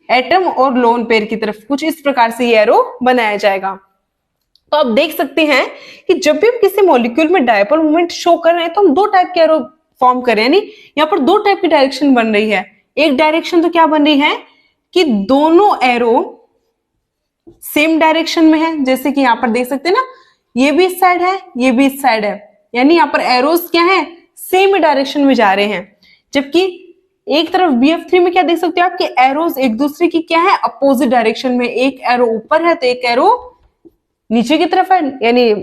एटम और लोन पेयर की तरफ कुछ इस प्रकार से ये एरो बनाया जाएगा। तो आप देख सकते हैं कि जब भी हम किसी मॉलिक्यूल में डायपोल मोमेंट शो कर रहे हैं तो हम दो टाइप के एरो फॉर्म कर रहे हैं, यानी यहाँ पर दो टाइप की डायरेक्शन बन रही है। एक डायरेक्शन तो क्या बन रही है कि दोनों एरो सेम डायरेक्शन में है, जैसे कि यहाँ पर देख सकते हैं ना, ये भी इस साइड है, ये भी इस साइड है, यानी यहाँ पर एरोस क्या है, सेम डायरेक्शन में जा रहे हैं। जबकि एक तरफ BF3 में क्या देख सकते हो आप कि एरोस एक दूसरे की क्या है, अपोजिट डायरेक्शन में, एक एरो ऊपर है तो एक एरो नीचे की तरफ है, यानी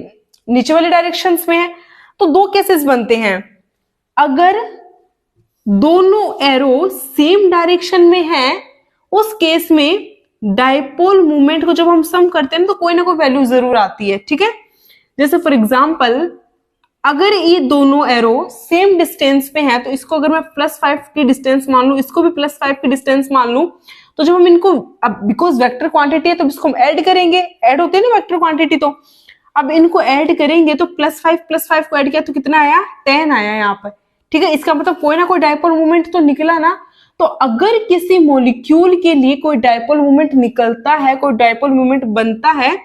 नीचे वाले डायरेक्शंस में है। तो दो केसेस बनते हैं, अगर दोनों एरो सेम डायरेक्शन में है उस केस में डायपोल मूवमेंट को जब हम सम करते हैं तो कोई ना कोई वैल्यू जरूर आती है, ठीक है। जैसे फॉर एग्जांपल अगर ये दोनों एरो सेम डिस्टेंस पे हैं तो इसको अगर मैं +5 की डिस्टेंस मान लूं, इसको भी +5 की डिस्टेंस मान लूं, तो जब हम इनको, अब बिकॉज वेक्टर क्वांटिटी है तो इसको हम ऐड करेंगे, ऐड होते हैं ना वेक्टर क्वांटिटी, तो अब इनको ऐड करेंगे तो +5 को ऐड किया तो कितना आया, 10 आया यहाँ पर, ठीक है। इसका मतलब कोई ना कोई डायपोल मूवमेंट तो निकला ना। तो अगर किसी मॉलिक्यूल के लिए कोई डायपोल मूवमेंट निकलता है, कोई डायपोल मूवमेंट बनता है,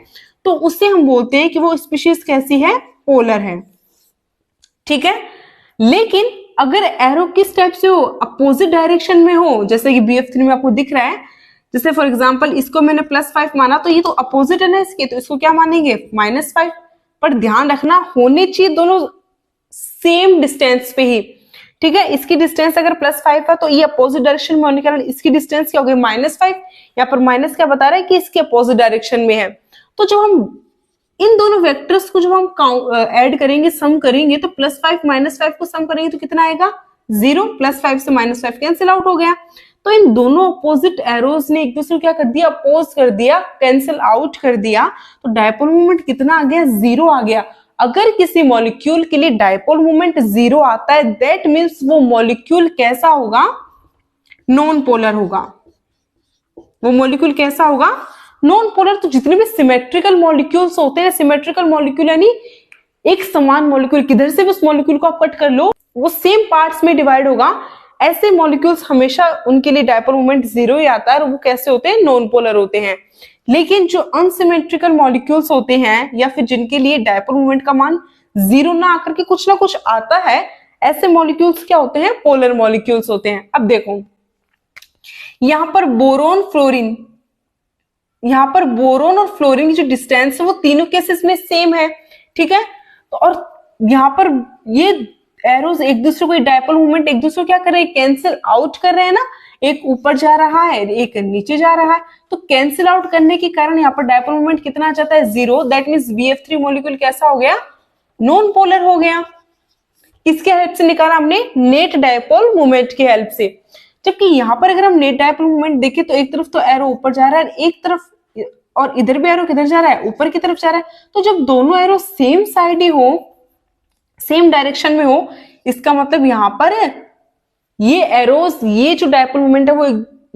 तो उसे हम बोलते हैं कि वो स्पीशीज कैसी है, पोलर है, ठीक है। लेकिन अगर एरो किस टाइप से हो, अपोजिट डायरेक्शन में हो, जैसे कि BF3 में आपको दिख रहा है, जैसे फॉर एग्जांपल इसको मैंने +5 माना तो ये तो अपोजिट है ना इसके, तो इसको क्या मानेंगे, -5। पर ध्यान रखना होने चाहिए दोनों सेम डिस्टेंस पे ही, ठीक है। इसकी डिस्टेंस अगर +5 है तो ये अपोजिट डायरेक्शन में होने के कारण इसकी डिस्टेंस क्या हो गई, -5। यहाँ पर माइनस क्या बता रहा है कि इसके अपोजिट डायरेक्शन में है। तो जब हम इन दोनों वेक्टर्स को जब हम ऐड करेंगे, सम करेंगे, तो +5 -5 को सम करेंगे तो कितना आएगा, 0। +5 से -5 कैंसिल आउट हो गया। तो इन दोनों अपोजिट एरोज ने एक दूसरे को क्या कर दिया, अपोज कर दिया, कैंसिल आउट कर दिया। तो डायपोल मोमेंट कितना आ गया, 0 आ गया। अगर किसी मॉलिक्यूल के लिए डायपोल मोमेंट 0 आता है, दैट मीन्स वो मॉलिक्यूल कैसा होगा, नॉन पोलर होगा। वो मॉलिक्यूल कैसा होगा, नॉन पोलर। तो जितने भी सिमेट्रिकल मॉलिक्यूल्स होते हैं, सिमेट्रिकल मॉलिक्यूल यानी एक समान मॉलिक्यूल, किधर से भी उस मॉलिक्यूल को आप कट कर लो वो सेम पार्ट्स में डिवाइड होगा, ऐसे मॉलिक्यूल्स हमेशा उनके लिए डायपोल मोमेंट 0 ही आता है और वो कैसे होते हैं, नॉन पोलर होते हैं। लेकिन जो अनसिमेट्रिकल मॉलिक्यूल्स होते हैं या फिर जिनके लिए डायपोल मोमेंट का मान 0 ना आकर के कुछ ना कुछ आता है, ऐसे मॉलिक्यूल्स क्या होते हैं, पोलर मॉलिक्यूल्स होते हैं। अब देखो यहां पर बोरोन फ्लोरीन, यहां पर बोरोन और फ्लोरीन की जो डिस्टेंस है वो तीनों केसेस में सेम है, ठीक है। तो और यहां पर ये एरोज एक दूसरे को डायपोल मूवमेंट एक दूसरे को क्या कर रहे हैं, कैंसिल आउट कर रहे हैं ना, एक ऊपर जा रहा है एक नीचे जा रहा है। तो कैंसिल आउट करने के कारण यहाँ पर डायपोल मूवमेंट कितना आ जाता है, 0। दैट मींस BF3 मॉलिक्यूल कैसा हो गया, नॉन पोलर हो गया। किसके हेल्प से निकाला हमने, नेट डायपोल मूवमेंट की हेल्प से। जबकि यहाँ पर अगर हम नेट डायपोल मूवमेंट देखें तो एक तरफ तो एरो ऊपर जा रहा है, एक तरफ और इधर भी एरो किधर जा रहा है, ऊपर की तरफ जा रहा है। तो जब दोनों एरो सेम साइड ही हो, सेम डायरेक्शन में हो, इसका मतलब यहाँ पर ये एरोस, ये जो डायपोल मोमेंट है वो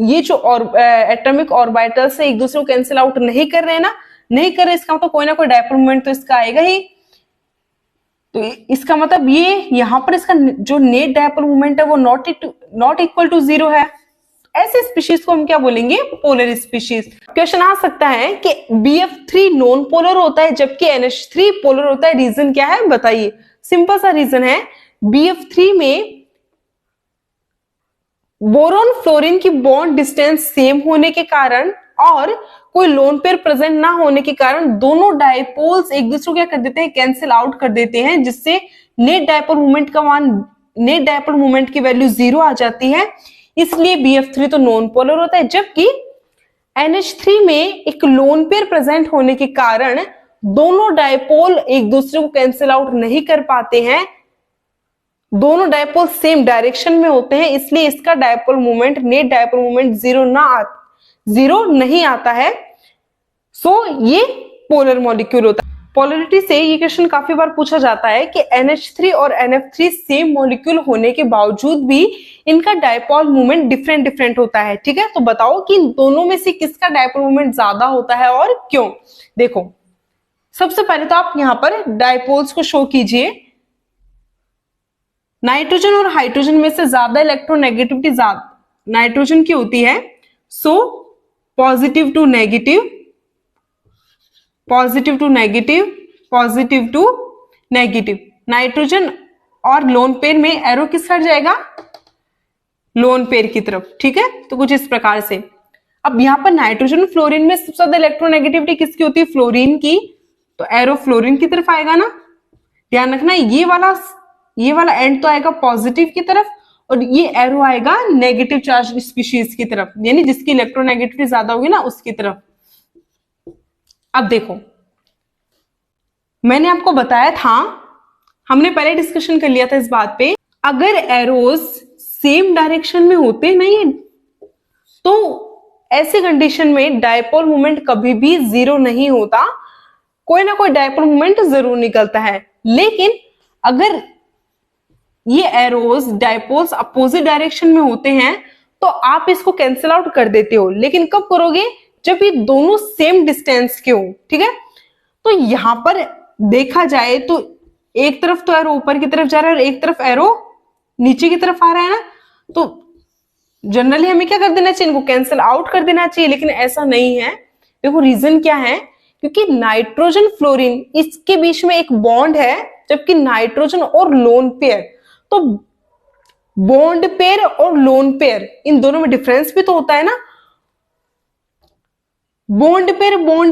ये जो एटॉमिक ऑर्बिटल से एक दूसरे को कैंसिल आउट नहीं कर रहे हैं ना, नहीं कर रहे, इसका मतलब कोई ना कोई डायपोल मोमेंट तो इसका आएगा ही। तो इसका मतलब ये यहाँ पर इसका जो नेट डायपोल मोमेंट है वो नॉट इक्वल टू 0 है। ऐसे स्पीशीज को हम क्या बोलेंगे, पोलर स्पीशीज। क्वेश्चन आ सकता है कि BF3 नॉन पोलर होता है जबकि NH3 पोलर होता है, रीजन क्या है बताइए। सिंपल सा रीजन है, BF3 में बोरोन फ्लोरीन की बॉन्ड डिस्टेंस सेम होने के कारण और कोई लोन पेयर प्रेजेंट ना होने के कारण दोनों डायपोल्स एक दूसरे को क्या कर देते हैं, कैंसिल आउट कर देते हैं, जिससे नेट डायपोल मोमेंट का मान, नेट डायपोल मोमेंट की वैल्यू 0 आ जाती है। इसलिए BF3 तो नॉन पोलर होता है। जबकि NH3 में एक लोन पेयर प्रेजेंट होने के कारण दोनों डायपोल एक दूसरे को कैंसिल आउट नहीं कर पाते हैं, दोनों डायपोल सेम डायरेक्शन में होते हैं, इसलिए इसका dipole moment, net dipole moment 0 नहीं आता है। सो ये पोलर मॉलिक्यूल होता है। पोलरिटी से ये क्वेश्चन काफी बार पूछा जाता है कि NH3 और NF3 सेम मॉलिक्यूल होने के बावजूद भी इनका डायपोल मोमेंट डिफरेंट होता है, ठीक है। तो बताओ कि इन दोनों में से किसका डायपोल मोमेंट ज्यादा होता है और क्यों। देखो सबसे पहले तो आप यहां पर डायपोल्स को शो कीजिए। नाइट्रोजन और हाइड्रोजन में से ज्यादा इलेक्ट्रोनेगेटिविटी नाइट्रोजन की होती है, so positive to negative, positive to negative, positive to negative. Nitrogen और लोन पेयर में एरो किस साइड जाएगा? लोन पेयर की तरफ, ठीक है। तो कुछ इस प्रकार से। अब यहां पर नाइट्रोजन फ्लोरीन में सबसे ज्यादा इलेक्ट्रोनेगेटिविटी किसकी होती है? फ्लोरीन की। तो एरो फ्लोरीन की तरफ आएगा ना। ध्यान रखना ये वाला एंड तो आएगा पॉजिटिव की तरफ और ये एरो आएगा नेगेटिव चार्ज स्पीशीज की तरफ, यानी जिसकी इलेक्ट्रोनेगेटिविटी ज्यादा होगी ना उसकी तरफ। अब देखो, मैंने आपको बताया था, हमने पहले डिस्कशन कर लिया था इस बात पे, अगर एरोज सेम डायरेक्शन में होते नहीं तो ऐसी कंडीशन में डायपोल मोमेंट कभी भी जीरो नहीं होता, कोई ना कोई डायपोल मोमेंट जरूर निकलता है। लेकिन अगर ये एरोज डायपोल्स अपोजिट डायरेक्शन में होते हैं तो आप इसको कैंसिल आउट कर देते हो। लेकिन कब करोगे? जब ये दोनों सेम डिस्टेंस के हो, ठीक है। तो यहां पर देखा जाए तो एक तरफ तो एरो ऊपर की तरफ जा रहा है और एक तरफ एरो नीचे की तरफ आ रहा है ना, तो जनरली हमें क्या कर देना चाहिए? इनको कैंसिल आउट कर देना चाहिए, लेकिन ऐसा नहीं है। देखो रीजन क्या है, क्योंकि नाइट्रोजन फ्लोरीन इसके बीच में एक बॉन्ड है, जबकि नाइट्रोजन और लोन पेयर, तो बॉन्ड पेयर और लोन पेयर इन दोनों में डिफरेंस भी तो होता है ना। बॉन्ड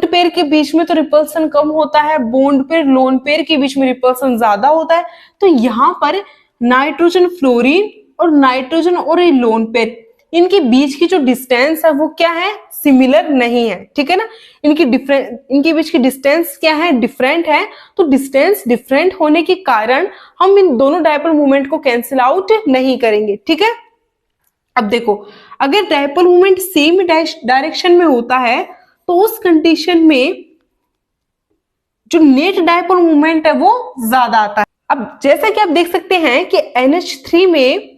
पेयर के बीच में तो रिपल्सन कम होता है, बॉन्ड पेयर लोन पेयर के बीच में रिपल्सन ज्यादा होता है। तो यहां पर नाइट्रोजन फ्लोरीन और नाइट्रोजन और ये लोन पेयर, इनके बीच की जो डिस्टेंस है वो क्या है? सिमिलर नहीं है, ठीक है ना। इनके बीच की डिस्टेंस क्या है? डिफरेंट है। तो डिस्टेंस डिफरेंट होने के कारण हम इन दोनों डायपोल मूवमेंट को कैंसिल आउट नहीं करेंगे, ठीक है। अब देखो, अगर डायपोल मूवमेंट सेम डायरेक्शन में होता है तो उस कंडीशन में जो नेट डायपोल मूवमेंट है वो ज्यादा आता है। अब जैसा कि आप देख सकते हैं कि NH3 में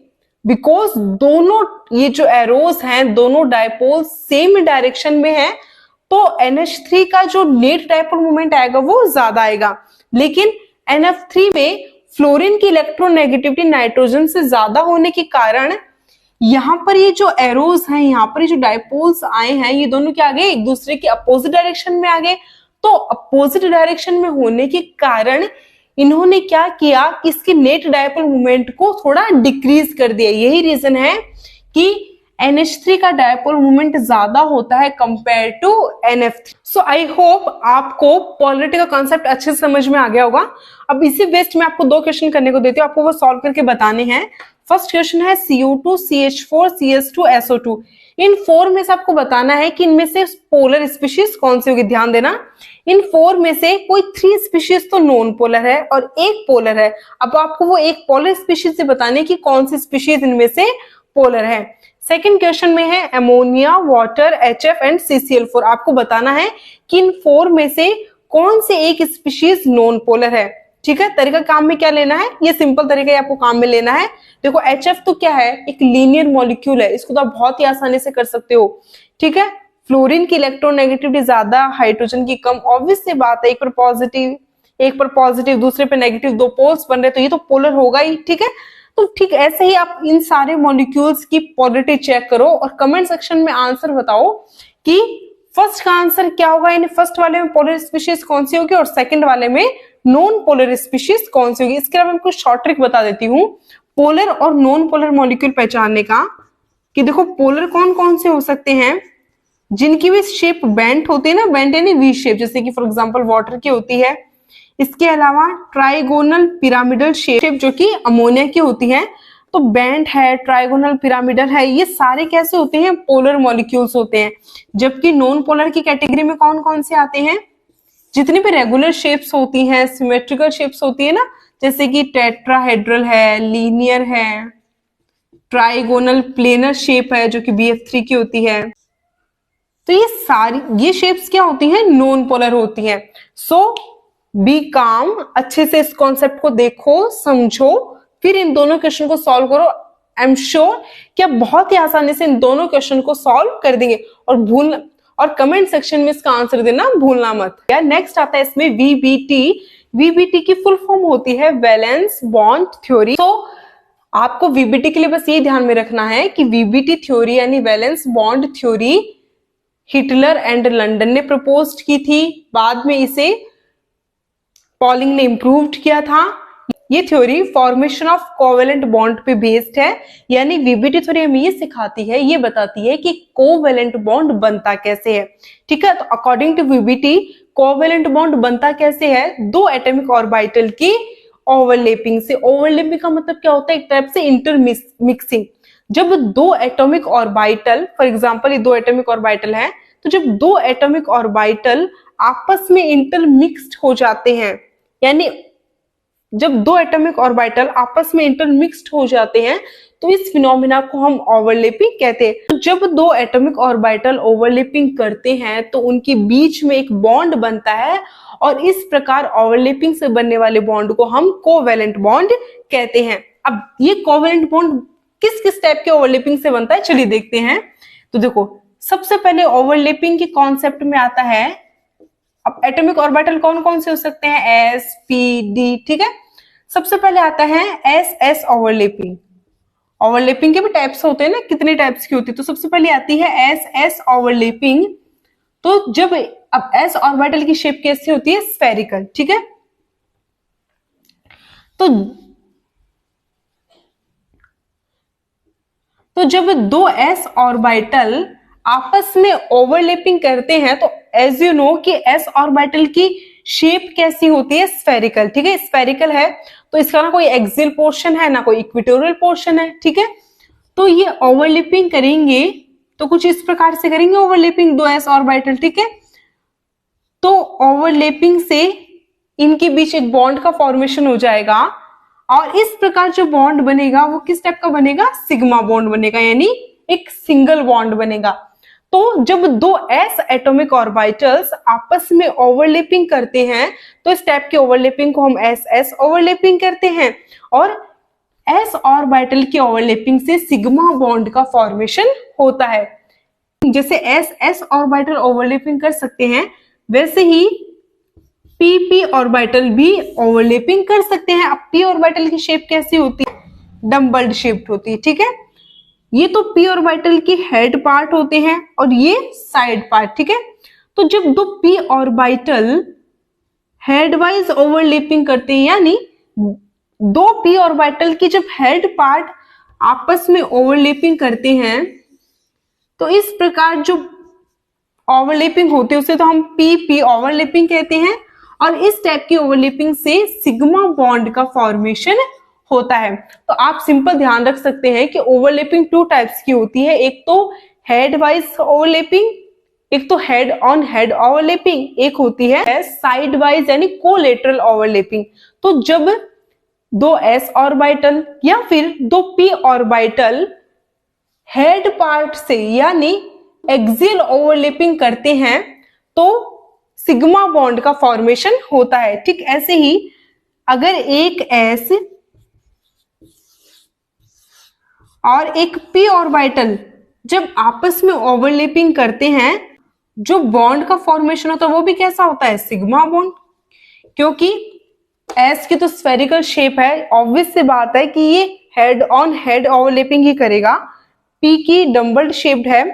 बिकॉज दोनों ये जो एरोज हैं दोनों डायपोल सेम डायरेक्शन में है, तो NH3 का जो नेट डायपोल मूवमेंट आएगा वो ज्यादा आएगा। लेकिन NF3 में फ्लोरीन की इलेक्ट्रोनेगेटिविटी नाइट्रोजन से ज्यादा होने के कारण यहां पर ये जो एरोज हैं, यहाँ पर ये जो डायपोल्स आए हैं, ये दोनों क्या आ गए? एक दूसरे के अपोजिट डायरेक्शन में आ गए। तो अपोजिट डायरेक्शन में होने के कारण इन्होंने क्या किया कि इसके नेट डायपोल मूवमेंट को थोड़ा डिक्रीज कर दिया। यही रीजन है कि NH3 का डायपोल मूवमेंट ज्यादा होता है compare to NF3। So I hope आपको पोलरिटी का कॉन्सेप्ट अच्छे से समझ में आ गया होगा। अब इसी बेस्ड में आपको 2 क्वेश्चन करने को देती हूँ, आपको वो सॉल्व करके बताने हैं। फर्स्ट क्वेश्चन है CO2, CH4, CS2, SO2। इन 4 में से आपको बताना है कि इनमें से पोलर स्पीशीज कौन सी होगी। ध्यान देना, इन 4 में से कोई 3 स्पीशीज तो नॉन पोलर है और एक पोलर है। अब आपको वो एक पोलर स्पीशीज से बताने की कौन सी स्पीशीज इनमें से पोलर है। सेकंड क्वेश्चन में है ammonia, water, HF and CCl4। आपको बताना है कि इन 4 में से कौन से एक स्पीशीज नॉन पोलर है, ठीक है। तरीका काम में क्या लेना है? ये सिंपल तरीका है आपको काम में लेना है। देखो HF तो क्या है? एक लीनियर मॉलिक्यूल है, इसको तो आप बहुत ही आसानी से कर सकते हो, ठीक है। फ्लोरीन की इलेक्ट्रोनेगेटिविटी ज्यादा, हाइड्रोजन की कम। ऑब्वियस सी बात है, एक पर पॉजिटिव दूसरे पे नेगेटिव, 2 पोल्स बन रहे तो ये तो पोलर होगा ही, ठीक है। तो ठीक ऐसे ही आप इन सारे मॉलिक्यूल्स की पोलरिटी चेक करो और कमेंट सेक्शन में आंसर बताओ कि फर्स्ट का आंसर क्या होगा, यानी फर्स्ट वाले में पोलर स्पीशीज कौन सी होगी और सेकंड वाले में नॉन पोलर स्पीशीज कौन सी होगी। इसके अलावा मैं कुछ शॉर्ट ट्रिक बता देती हूँ पोलर और नॉन पोलर मॉलिक्यूल पहचानने का, कि देखो पोलर कौन कौन से हो सकते हैं जिनकी भी शेप बेंट होती है ना, बेंट यानी वी शेप, जैसे कि फॉर एग्जांपल वाटर की होती है। इसके अलावा ट्राइगोनल पिरामिडल शेप जो कि अमोनिया की होती है, तो बेंट है, ट्राइगोनल पिरामिडल है, ये सारे कैसे होते हैं? पोलर मॉलिक्यूल्स होते हैं। जबकि नॉन पोलर की कैटेगरी में कौन कौन से आते हैं? जितनी भी रेगुलर शेप्स होती हैं, सिमेट्रिकल शेप्स होती है ना, जैसे कि टेट्राहेड्रल है, लीनियर है, ट्राइगोनल प्लेनर शेप है जो कि BF3 की होती है। तो ये शेप्स क्या होती हैं? नॉन पोलर होती हैं। सो बी काम, अच्छे से इस कॉन्सेप्ट को देखो, समझो, फिर इन दोनों क्वेश्चन को सॉल्व करो। आई एम श्योर कि आप बहुत ही आसानी से इन दोनों क्वेश्चन को सॉल्व कर देंगे। और कमेंट सेक्शन में इसका आंसर देना भूलना मत। यार नेक्स्ट आता है इसमें VBT। VBT की फुल फॉर्म होती है वैलेंस बॉन्ड थ्योरी। तो आपको VBT के लिए बस ये ध्यान में रखना है कि VBT थ्योरी यानी valence bond theory Hitler and London ने प्रपोज की थी, बाद में इसे पॉलिंग ने इम्प्रूव्ड किया था। ये theory formation of covalent bond पे बेस्ड है, यानी वीबीटी थ्योरी हमें ये सिखाती है, ये बताती है कि कोवेलेंट बॉन्ड बनता कैसे है। ठीक है, तो according to VBT covalent bond बनता कैसे है, दो एटॉमिक ऑर्बिटल की ओवरलैपिंग से। ओवरलैपिंग का मतलब क्या होता है, एक टाइप से इंटरमिक्सिंग। जब दो एटॉमिक ऑर्बिटल, फॉर एग्जांपल ये दो एटॉमिक ऑर्बिटल हैं, तो जब दो एटॉमिक ऑर्बिटल आपस में इंटरमिक्स्ड हो जाते हैं, यानी जब दो एटॉमिक ऑर्बिटल आपस में इंटरमिक्स्ड हो जाते हैं, तो इस फिनोमिना को हम ओवरलैपिंग कहते हैं। तो जब दो एटॉमिक ऑर्बिटल ओवरलैपिंग करते हैं तो उनके बीच में एक बॉन्ड बनता है, और इस प्रकार ओवरलैपिंग से बनने वाले बॉन्ड को हम कोवेलेंट बॉन्ड कहते हैं। अब ये कोवेलेंट बॉन्ड किस किस टाइप के ओवरलैपिंग से बनता है, चलिए देखते हैं। तो देखो, सबसे पहले ओवरलैपिंग के कॉन्सेप्ट में आता है, अब एटॉमिक ऑर्बिटल कौन कौन से हो सकते हैं, एस पी डी। ठीक है, सबसे पहले आता है एस एस ओवरलैपिंग। ओवरलैपिंग के भी टाइप्स होते हैं ना, कितने टाइप्स की होती है, तो सबसे पहले आती है एस एस ओवरलैपिंग। तो जब अब एस ऑर्बिटल की शेप कैसी होती है, स्फेरिकल। ठीक है, तो जब दो एस ऑर्बिटल आपस में ओवरलैपिंग करते हैं, तो एज यू नो कि एस ऑर्बिटल की शेप कैसी होती है, स्फेरिकल। ठीक है, स्फेरिकल है, तो इसका ना कोई एक्सियल पोर्शन है ना कोई इक्वेटोरियल पोर्शन है। ठीक है, तो ये ओवरलैपिंग करेंगे तो कुछ इस प्रकार से करेंगे ओवरलैपिंग दो एस ऑर्बिटल। ठीक है, तो ओवरलैपिंग से इनके बीच एक बॉन्ड का फॉर्मेशन हो जाएगा, और इस प्रकार जो बॉन्ड बनेगा वो किस टाइप का बनेगा, सिग्मा बॉन्ड बनेगा, यानी एक सिंगल बॉन्ड बनेगा। तो जब दो एस एटॉमिक ऑर्बिटल्स आपस में ओवरलैपिंग करते हैं, तो इस टाइप के ओवरलैपिंग को हम एस एस ओवरलैपिंग करते हैं, और एस ऑर्बिटल की ओवरलैपिंग से सिग्मा बॉन्ड का फॉर्मेशन होता है। जैसे एस एस ऑर्बिटल ओवरलैपिंग कर सकते हैं, वैसे ही पी पी ऑर्बिटल भी ओवरलैपिंग कर सकते हैं। अब पी ऑर्बिटल की शेप कैसी होती है, डम्बल्ड शेप्ड होती है। ठीक है, ये तो पी ऑर्बिटल की हेड पार्ट होते हैं और ये साइड पार्ट। ठीक है, तो जब दो P orbital head wise overlapping करते हैं, यानी दो पी ऑर्बिटल की जब हेड पार्ट आपस में ओवरलैपिंग करते हैं, तो इस प्रकार जो ओवरलैपिंग होती है उसे तो हम पी पी ओवरलैपिंग कहते हैं, और इस टाइप की ओवरलैपिंग से सिग्मा बॉन्ड का फॉर्मेशन होता है। तो आप सिंपल ध्यान रख सकते हैं कि ओवरलैपिंग टू टाइप्स की होती है, एक तो हेड वाइज ओवरलैपिंग, एक तो हेड ऑन हेड ओवरलैपिंग, एक होती है साइड वाइज यानी कोलेटरल ओवरलैपिंग। तो जब दो एस ऑर्बिटल या फिर दो पी ऑर्बिटल हेड पार्ट से यानी एक्सियल ओवरलैपिंग करते हैं, तो सिग्मा बॉन्ड का फॉर्मेशन होता है। ठीक ऐसे ही अगर एक एस और एक पी ऑर्बिटल जब आपस में ओवरलैपिंग करते हैं, जो बॉन्ड का फॉर्मेशन होता है वो भी कैसा होता है, सिग्मा बॉन्ड। क्योंकि एस की तो स्फेरिकल शेप है, ऑब्वियस सी बात है कि ये हेड ऑन हेड ओवरलैपिंग ही करेगा। पी की डम्बल्ड शेप्ड है,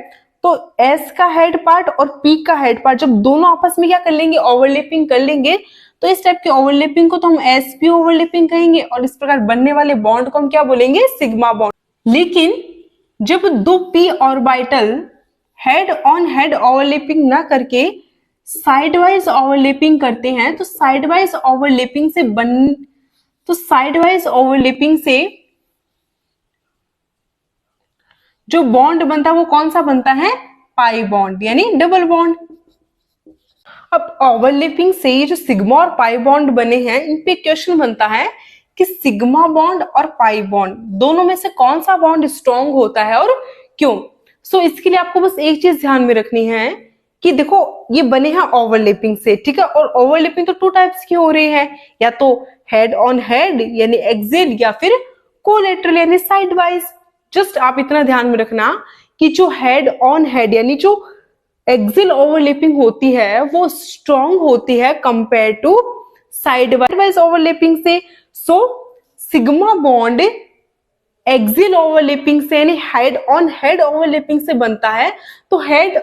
तो एस का हेड पार्ट और पी का हेड पार्ट जब दोनों आपस में क्या कर लेंगे, ओवरलैपिंग कर लेंगे, तो इस टाइप की ओवरलैपिंग को तो हम एस पी ओवरलैपिंग कहेंगे, और इस प्रकार बनने वाले बॉन्ड को हम क्या बोलेंगे, सिग्मा बॉन्ड। लेकिन जब दो P orbital head on head overlapping ना करके साइड वाइज ओवरलैपिंग करते हैं, तो साइड वाइज ओवरलैपिंग से जो बॉन्ड बनता है वो कौन सा बनता है, पाई बॉन्ड, यानी डबल बॉन्ड। अब ओवरलैपिंग से ये जो सिग्मा और पाई बॉन्ड बने हैं, इन पे क्वेश्चन बनता है कि सिग्मा बॉन्ड और पाई बॉन्ड दोनों में से कौन सा बॉन्ड स्ट्रॉन्ग होता है और क्यों। सो इसके लिए आपको बस एक चीज ध्यान में रखनी है कि देखो ये बने हैं ओवरलैपिंग से, ठीक है, और ओवरलैपिंग तो टू टाइप्स की हो रही है, या तो हेड ऑन हेड यानी एक्सियल, या फिर कोलेटरल यानी साइड वाइज। जस्ट आप इतना ध्यान में रखना कि जो हेड ऑन हेड यानी जो एक्सियल ओवरलैपिंग होती है वो स्ट्रॉन्ग होती है compare to side wise overlapping से। So sigma bond axial overlapping से यानी हेड ऑन हेड ओवरलैपिंग से बनता है। तो हेड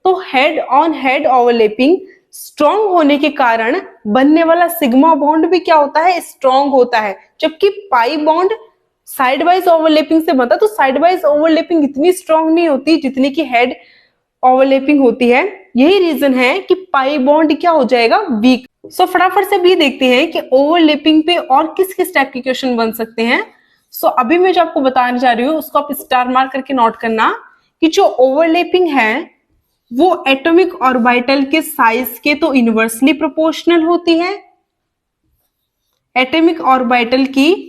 तो head on head overlapping strong होने के कारण बनने वाला सिग्मा बॉन्ड भी क्या होता है, स्ट्रॉन्ग होता है, जबकि pi bond side wise overlapping से बनता है। तो साइड वाइज ओवरलैपिंग इतनी स्ट्रॉन्ग नहीं होती जितनी की हेड ओवरलैपिंग होती है। यही रीजन है कि पाई बॉन्ड क्या हो जाएगा, वीक। सो फटाफट से भी देखते हैं कि ओवरलैपिंग पे और किस किस टाइप के क्वेश्चन बन सकते हैं। सो अभी मैं जो आपको बताने जा रही हूँ उसको आप स्टार मार्क करके नोट करना कि जो ओवरलैपिंग है वो एटॉमिक ऑर्बिटल के साइज के तो इनवर्सली प्रोपोर्शनल होती है, एटॉमिक ऑर्बिटल की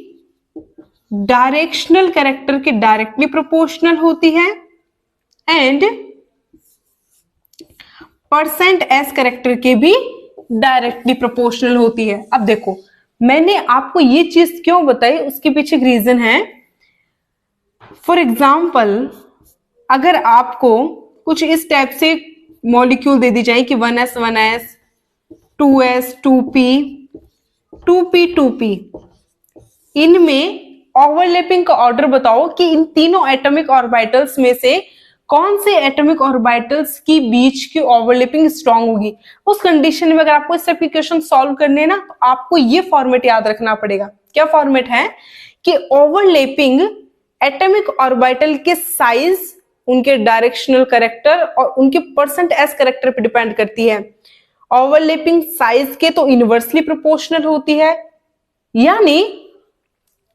डायरेक्शनल कैरेक्टर के डायरेक्टली प्रोपोर्शनल होती है, एंड परसेंट एस कैरेक्टर के भी डायरेक्टली प्रोपोर्शनल होती है। अब देखो मैंने आपको ये चीज क्यों बताई, उसके पीछे एक रीजन है। फॉर एग्जाम्पल अगर आपको कुछ इस टाइप से मॉलिक्यूल दे दी जाए कि 1s 1s 2s 2p 2p 2p, इनमें ओवरलैपिंग का ऑर्डर बताओ कि इन तीनों एटॉमिक ऑर्बिटल्स में से कौन से एटॉमिक ऑर्बिटल्स की बीच की ओवरलैपिंग स्ट्रांग होगी। उस कंडीशन में अगर आपको इस टाइप के क्वेश्चन सॉल्व करने हैं ना, तो आपको ये फॉर्मेट याद रखना पड़ेगा। क्या फॉर्मेट है कि ओवरलैपिंग एटॉमिक ऑर्बिटल के साइज, उनके डायरेक्शनल कैरेक्टर और उनके परसेंट एस कैरेक्टर पे डिपेंड करती है। ओवरलैपिंग साइज के तो इनवर्सली प्रोपोर्शनल होती है, यानी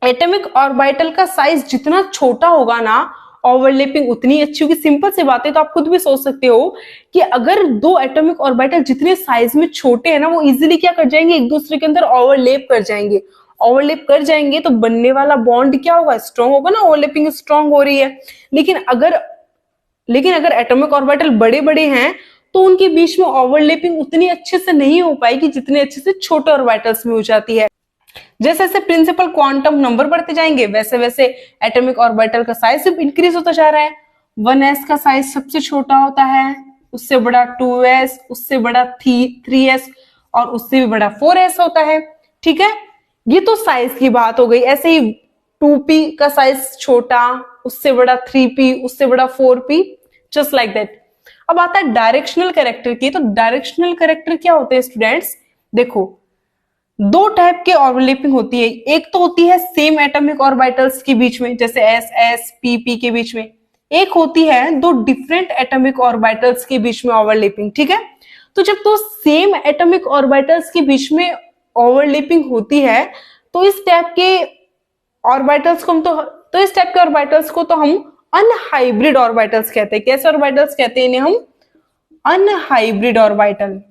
एटॉमिक ऑर्बिटल का साइज जितना छोटा होगा ना ओवरलैपिंग उतनी अच्छी होगी। सिंपल सी बात है, तो आप खुद भी सोच सकते हो कि अगर दो एटॉमिक ऑर्बिटल जितने साइज में छोटे हैं ना, वो इजीली क्या कर जाएंगे, एक दूसरे के अंदर ओवरलैप कर जाएंगे। ओवरलैप कर जाएंगे तो बनने वाला बॉन्ड क्या होगा, स्ट्रॉन्ग होगा ना, ओवरलैपिंग स्ट्रॉन्ग हो रही है। लेकिन अगर एटॉमिक ऑर्बिटल बड़े बड़े हैं तो उनके बीच में ओवरलैपिंग उतनी अच्छे से नहीं हो पाएगी जितने अच्छे से छोटे ऑर्बिटल्स में हो जाती है। जैसे जैसे प्रिंसिपल क्वांटम नंबर बढ़ते जाएंगे वैसे वैसे एटॉमिक ऑर्बिटल का साइज इंक्रीज होता जा रहा है। 1s का साइज सबसे छोटा होता है, उससे बड़ा 2s, उससे बड़ा 3s और उससे भी बड़ा 4s होता है। ठीक है, ये तो साइज की बात हो गई। ऐसे ही 2p का साइज छोटा, उससे बड़ा 3p, उससे बड़ा 4p, जस्ट लाइक दैट। अब आता है डायरेक्शनल कैरेक्टर की। तो डायरेक्शनल कैरेक्टर क्या होते हैं स्टूडेंट्स, देखो दो टाइप के ओवरलैपिंग होती है। एक तो होती है सेम एटॉमिक ऑर्बिटल्स के बीच में, जैसे s s p p के बीच में। एक होती है दो डिफरेंट एटॉमिक ऑर्बिटल्स के बीच में ओवरलैपिंग। ठीक है, तो जब तो सेम एटॉमिक ऑर्बिटल्स के बीच में ओवरलैपिंग होती है तो इस टाइप के ऑर्बिटल्स को हम तो इस टाइप के ऑर्बिटल्स को तो हम अनहाइब्रिड ऑर्बिटल्स कहते हैं। कैसे ऑर्बिटल्स कहते हैं इन्हें हम, अनहाइब्रिड ऑर्बिटल।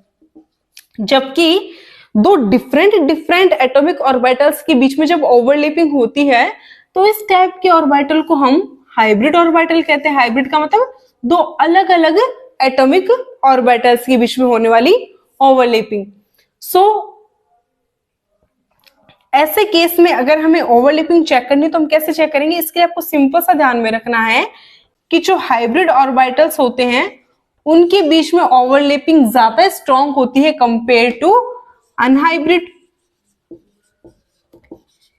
जबकि दो डिफरेंट एटॉमिक ऑर्बिटल्स के बीच में जब ओवरलैपिंग होती है तो इस टाइप के ऑर्बिटल को हम हाइब्रिड ऑर्बिटल कहते हैं। हाइब्रिड का मतलब दो अलग अलग एटॉमिक ऑर्बिटल्स के बीच में होने वाली ओवरलैपिंग। सो ऐसे केस में अगर हमें ओवरलैपिंग चेक करनी तो हम कैसे चेक करेंगे, इसके लिए आपको सिंपल सा ध्यान में रखना है कि जो हाइब्रिड ऑर्बिटल्स होते हैं उनके बीच में ओवरलैपिंग ज्यादा स्ट्रॉन्ग होती है कंपेयर टू अनहाइब्रिड।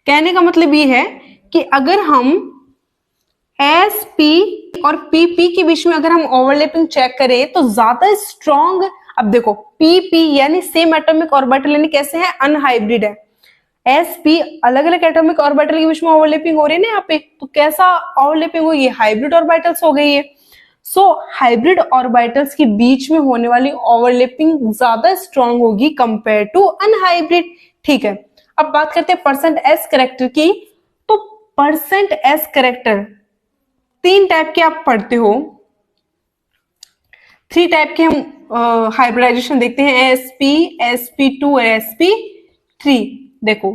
कहने का मतलब ये है कि अगर हम sp और pp के बीच में अगर हम ओवरलैपिंग चेक करें तो ज्यादा स्ट्रॉन्ग, अब देखो pp यानी सेम एटॉमिक ऑर्बिटल यानी कैसे है, अनहाइब्रिड है। sp अलग अलग एटॉमिक ऑर्बिटल के बीच में ओवरलैपिंग हो रही है ना यहाँ पे, तो कैसा ओवरलैपिंग होगी, हाइब्रिड ऑर्बिटल्स हो गई है। सो हाइब्रिड ऑर्बिटल्स के बीच में होने वाली ओवरलैपिंग ज्यादा स्ट्रॉन्ग होगी कंपेयर टू अनहाइब्रिड। ठीक है, अब बात करते हैं परसेंट एस कैरेक्टर की। तो परसेंट एस कैरेक्टर तीन टाइप के आप पढ़ते हो, 3 टाइप के हम हाइब्रिडाइजेशन देखते हैं, sp sp2 और sp3। देखो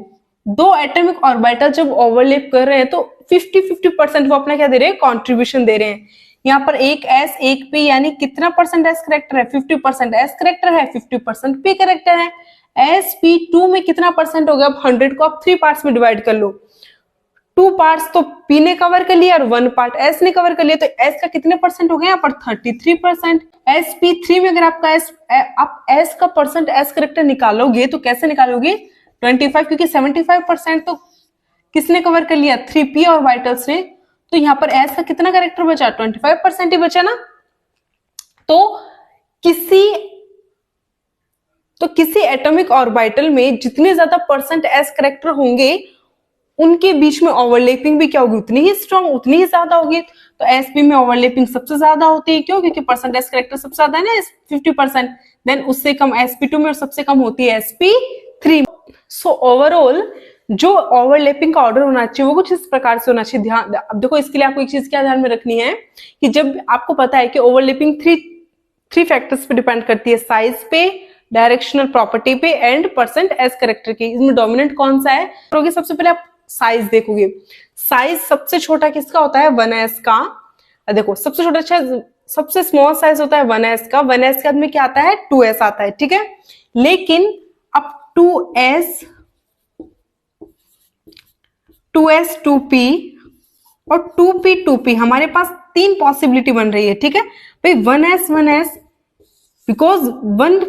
दो एटॉमिक ऑर्बिटल जब ओवरलैप कर रहे हैं तो 50-50% वो अपना क्या दे रहे हैं, कॉन्ट्रीब्यूशन दे रहे हैं। यहाँ पर एक s एक p यानी कितना परसेंट s करेक्टर है, 50% s करेक्टर है, 50% p करेक्टर है। sp2 में कितना परसेंट हो गया, अब 100 को आप 3 पार्ट्स में डिवाइड कर लो। 2 पार्ट्स तो p ने कवर कर लिया और 1 पार्ट s ने कवर कर लिया, तो s का कितने परसेंट हो गया यहाँ पर 33%। sp3 में अगर आपका आप s का परसेंट s करेक्टर निकालोगे तो कैसे निकालोगे, 25, क्योंकि 75% तो किसने कवर कर लिया, 3p ऑर्बिटल्स ने। तो यहाँ पर s का कितना करेक्टर बचा, 25% ही बचा ना। तो किसी एटॉमिक ऑर्बिटल में जितने ज्यादा परसेंट एस करेक्टर होंगे उनके बीच में ओवरलैपिंग भी क्या होगी, उतनी ही स्ट्रांग, उतनी ही ज्यादा होगी। तो एसपी में ओवरलैपिंग सबसे ज्यादा होती है, क्यों? क्योंकि परसेंट एस करेक्टर सबसे ज्यादा है ना 50%। देन उससे कम sp2 में और सबसे कम होती है sp3। सो ओवरऑल जो ओवरलैपिंग का ऑर्डर होना चाहिए वो कुछ इस प्रकार से होना चाहिए। ध्यान, अब देखो इसके लिए आपको एक चीज क्या ध्यान में रखनी है कि जब आपको पता है कि ओवरलैपिंग थ्री फैक्टर्स पे डिपेंड करती है, साइज पे, डायरेक्शनल प्रॉपर्टी पे एंड परसेंट एस करेक्टर के। इसमें डोमिनेंट कौन सा है? तो सबसे पहले आप साइज देखोगे। साइज सबसे छोटा किसका होता है? 1s का। देखो सबसे छोटा, अच्छा सबसे स्मॉल साइज होता है 1s का। 1s के बाद में क्या आता है? 2s आता है, ठीक है। लेकिन अब 2s 2p और 2p हमारे पास तीन पॉसिबिलिटी बन रही है, ठीक है भाई। 1s because one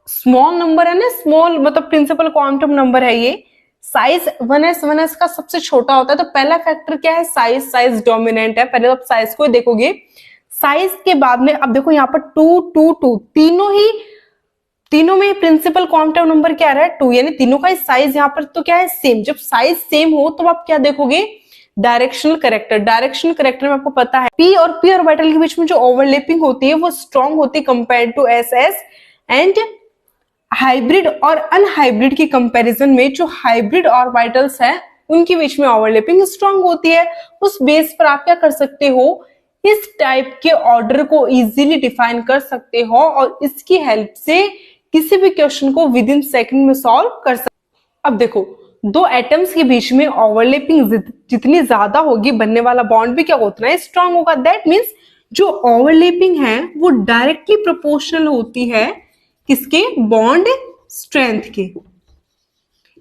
small number है ना, स्मॉल मतलब प्रिंसिपल क्वांटम नंबर है ये। साइज 1s का सबसे छोटा होता है, तो पहला फैक्टर क्या है? साइज डोमिनेंट है। पहले आप साइज को देखोगे। साइज के बाद में अब देखो यहाँ पर 2 तीनों में प्रिंसिपल क्वांटम नंबर क्या रहा है? 2, यानी तीनों का साइज यहाँ पर तो क्या है? सेम। जब साइज सेम हो तो आप क्या देखोगे? Directional character. डायरेक्शनल करेक्टर में आपको पता है p और p ऑर्बिटल के बीच में जो ओवरलैपिंग होती है वो स्ट्रॉन्ग होती है compare to ss। And hybrid और अनहाइब्रिड की कंपैरिजन में जो हाइब्रिड ऑर्बिटल्स है उनके बीच में ओवरलैपिंग स्ट्रांग होती है। उस बेस पर आप क्या कर सकते हो? इस टाइप के ऑर्डर को इजीली डिफाइन कर सकते हो और इसकी हेल्प से किसी भी क्वेश्चन को विद इन सेकंड में सॉल्व कर सकते। अब देखो दो एटम्स के बीच में ओवरलैपिंग जितनी ज्यादा होगी बनने वाला बॉन्ड भी क्या उतना ही स्ट्रांग होगा। दैट मीन्स जो ओवरलैपिंग है वो डायरेक्टली प्रोपोर्शनल होती है किसके? बॉन्ड स्ट्रेंथ के।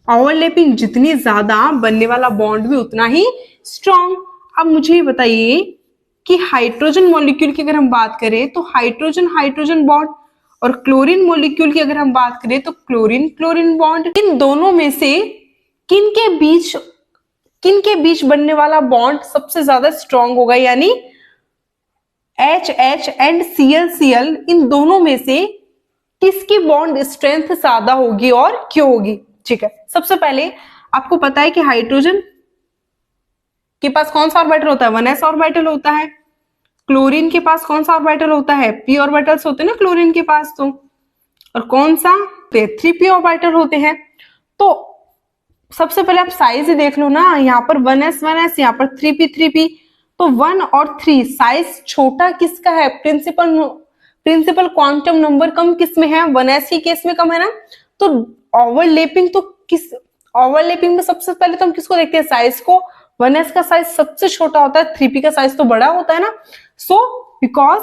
ओवरलैपिंग जितनी ज्यादा बनने वाला बॉन्ड भी उतना ही स्ट्रांग। अब मुझे ये बताइए कि हाइड्रोजन मॉलिक्यूल की अगर हम बात करें तो हाइड्रोजन बॉन्ड और क्लोरीन मॉलिक्यूल की अगर हम बात करें तो क्लोरीन बॉन्ड। इन दोनों में से किन के बीच बनने वाला बॉन्ड सबसे ज्यादा स्ट्रांग होगा? यानी HH एंड Cl इन दोनों में से किसकी बॉन्ड स्ट्रेंथ ज्यादा होगी और क्यों होगी? ठीक है, सबसे पहले आपको पता है कि हाइड्रोजन के पास कौन सा ऑर्बिटल होता है? 1s ऑर्बिटल होता है। क्लोरीन के पास कौन सा ऑर्बिटल होता है? p ऑर्बिटल्स होते हैं ना क्लोरीन के पास। तो और कौन सा? 3p ऑर्बिटल होते हैं। तो सबसे पहले आप साइज ही देख लो ना, यहाँ पर 1s यहाँ पर 3p। तो 1 और 3 साइज छोटा किसका है? प्रिंसिपल क्वांटम नंबर कम किस में है? 1s के केस में कम है ना। तो ओवरलैपिंग में सबसे पहले तो हम किसको देखते हैं? साइज को। 1s का साइज सबसे छोटा होता है, 3p का साइज तो बड़ा होता है ना। सो बिकॉज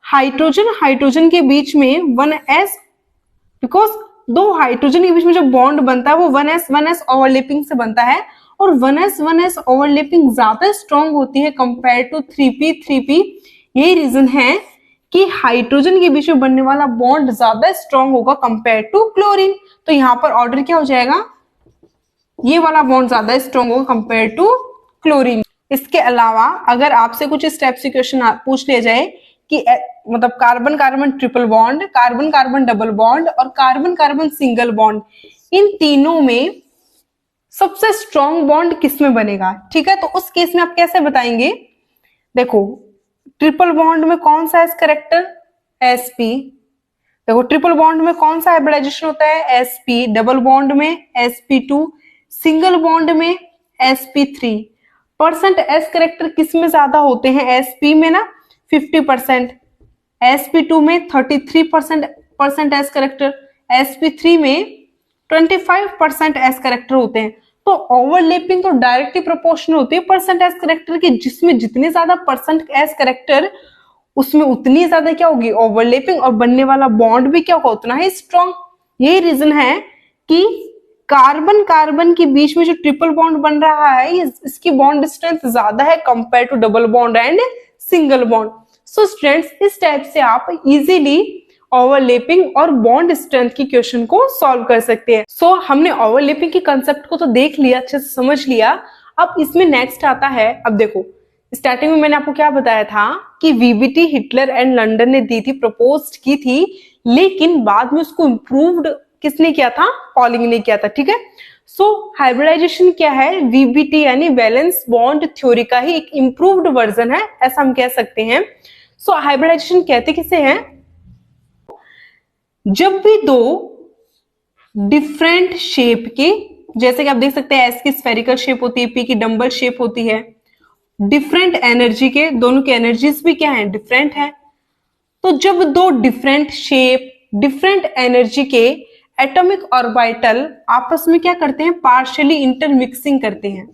हाइड्रोजन के बीच में 1s, बिकॉज दो हाइड्रोजन के बीच में जो बॉन्ड बनता है वो 1s ओवरलैपिंग से बनता है और 1s ओवरलैपिंग ज्यादा स्ट्रॉन्ग होती है कंपेयर टू 3p। यही रीजन है कि हाइड्रोजन के बीच में बनने वाला बॉन्ड ज्यादा स्ट्रॉन्ग होगा कंपेयर टू क्लोरीन। तो यहाँ पर ऑर्डर क्या हो जाएगा? ये वाला बॉन्ड ज्यादा स्ट्रॉन्ग होगा कंपेयर टू क्लोरीन। इसके अलावा अगर आपसे कुछ इस टाइप से क्वेश्चन पूछ लिया जाए कि मतलब carbon carbon triple bond, carbon carbon double bond और कार्बन कार्बन सिंगल बॉन्ड, इन तीनों में सबसे स्ट्रॉन्ग बॉन्ड किस में बनेगा? ठीक है, तो उस केस में आप कैसे बताएंगे? देखो ट्रिपल बॉन्ड में कौन सा एस करेक्टर? sp। देखो ट्रिपल बॉन्ड में कौन सा हाइब्रिडाइजेशन होता है? sp। डबल बॉन्ड में sp2, सिंगल बॉन्ड में sp3। परसेंट एस करेक्टर किस में ज्यादा होते हैं? sp में ना 50%, sp2 में 33% एस करेक्टर, sp3 में 25% एस करेक्टर होते हैं। तो ओवरलैपिंग तो डायरेक्टली प्रोपोर्शनल होती है परसेंट एस करेक्टर के, जिसमें जितने ज्यादा परसेंट एस करेक्टर उसमें उतनी ज्यादा क्या होगी? ओवरलैपिंग, और बनने वाला बॉन्ड भी क्या होगा? उतना ही स्ट्रॉन्ग। यही रीजन है कि कार्बन कार्बन के बीच में जो ट्रिपल बॉन्ड बन रहा है इसकी बॉन्ड स्ट्रेंथ ज्यादा है compare to double bond and single bond. So students इस टाइप से आप इजीली ओवरलैपिंग और बॉन्ड स्ट्रेंथ की क्वेश्चन को सॉल्व कर सकते हैं। सो हमने ओवरलैपिंग के कंसेप्ट को तो देख लिया, अच्छे से समझ लिया। अब इसमें नेक्स्ट आता है, अब देखो स्टार्टिंग में मैंने आपको क्या बताया था कि वीबीटी हिटलर एंड लंडन ने दी थी, प्रपोज की थी, लेकिन बाद में उसको इम्प्रूव्ड किसने किया था? पॉलिंग ने किया था। ठीक है, सो हाइब्रिडाइजेशन क्या है? वीबीटी यानी वैलेंस बॉन्ड थ्योरी का ही एक इम्प्रूव्ड वर्जन है, ऐसा हम कह सकते हैं। सो हाइब्रिडाइजेशन कहते किसे हैं? जब भी दो डिफरेंट शेप के, जैसे कि आप देख सकते हैं एस की स्फेरिकल शेप होती है, पी की डंबल शेप होती है, डिफरेंट एनर्जी के, दोनों की एनर्जीज भी क्या है? डिफरेंट है। तो जब दो डिफरेंट शेप, डिफरेंट एनर्जी के एटॉमिक ऑर्बिटल आपस में क्या करते हैं? पार्शियली इंटरमिक्सिंग करते हैं,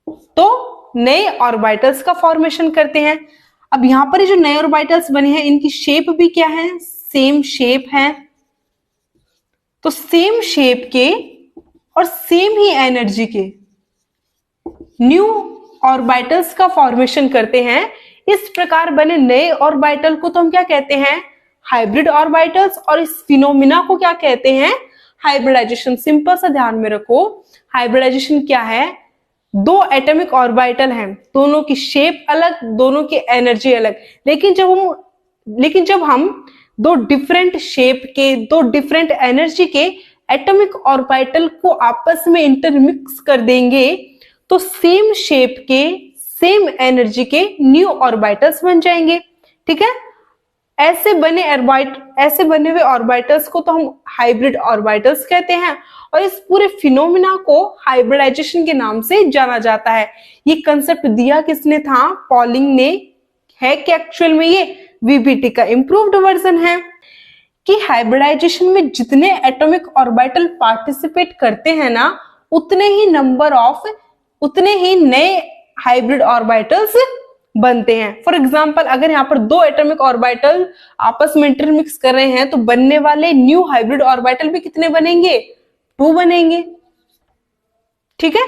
तो नए ऑर्बिटल्स का फॉर्मेशन करते हैं। अब यहां पर जो नए ऑर्बिटल्स बने हैं इनकी शेप भी क्या है? सेम शेप है। तो सेम शेप के और सेम ही एनर्जी के न्यू ऑर्बिटल्स का फॉर्मेशन करते हैं। इस प्रकार बने नए ऑर्बिटल को तो हम क्या कहते हैं? Hybrid orbitals. और इस फिनोमिना को क्या कहते हैं? हाइब्रिडाइजेशन। सिंपल सा ध्यान में रखो, हाइब्रिडाइजेशन क्या है? दो एटॉमिक ऑर्बिटल हैं, दोनों की शेप अलग, दोनों की एनर्जी अलग, लेकिन जब हम दो डिफरेंट शेप के, दो डिफरेंट एनर्जी के एटॉमिक ऑर्बिटल को आपस में इंटरमिक्स कर देंगे तो सेम शेप के, सेम एनर्जी के न्यू ऑर्बिटल्स बन जाएंगे। ठीक है, ऐसे बने हुए ऑर्बिटल्स को तो हम हाइब्रिड ऑर्बिटल्स कहते हैं, और इस पूरे फिनोमिना को हाइब्रिडाइजेशन के नाम से जाना जाता है। ये कंसेप्ट दिया किसने था? पॉलिंग ने। है कि एक्चुअल में ये वीबीटी का इंप्रूव्ड वर्जन है कि हाइब्रिडाइजेशन में जितने एटॉमिक ऑर्बिटल पार्टिसिपेट करते हैं ना, उतने ही नए हाइब्रिड ऑर्बिटल्स बनते हैं। फॉर एग्जाम्पल, अगर यहाँ पर दो एटॉमिक ऑर्बिटल आपस में इंटरमिक्स कर रहे हैं तो बनने वाले न्यू हाइब्रिड ऑर्बिटल भी कितने बनेंगे? 2 बनेंगे। ठीक है,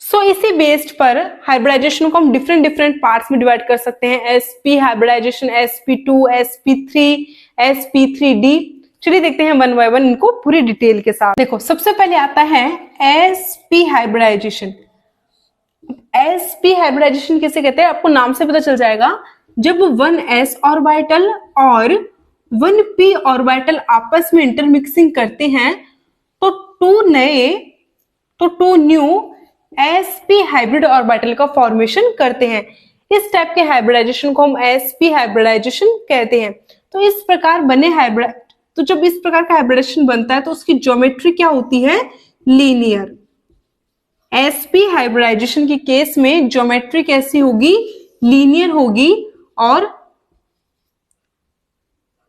सो इसी बेस्ड पर हाइब्रिडाइजेशन को हम डिफरेंट डिफरेंट पार्ट्स में डिवाइड कर सकते हैं। Sp hybridisation, sp2, sp3, sp3d। चलिए देखते हैं वन बाय वन इनको पूरी डिटेल के साथ। देखो, सबसे पहले आता है sp हाइब्रिडाइजेशन। sp हाइब्रिडाइजेशन किसे कहते हैं? आपको नाम से पता चल जाएगा। जब 1s ऑर्बिटल और 1p ऑर्बिटल आपस में इंटरमिक्सिंग करते हैं तो two new sp hybrid orbital का फॉर्मेशन करते हैं। इस टाइप के हाइब्रिडाइजेशन को हम sp हाइब्रिडाइजेशन कहते हैं। तो इस प्रकार तो जब इस प्रकार का हाइब्रिडाइजेशन बनता है तो उसकी ज्योमेट्री क्या होती है? लीनियर। sp हाइब्रिडाइजेशन के केस में ज्योमेट्री कैसी होगी? लीनियर होगी, और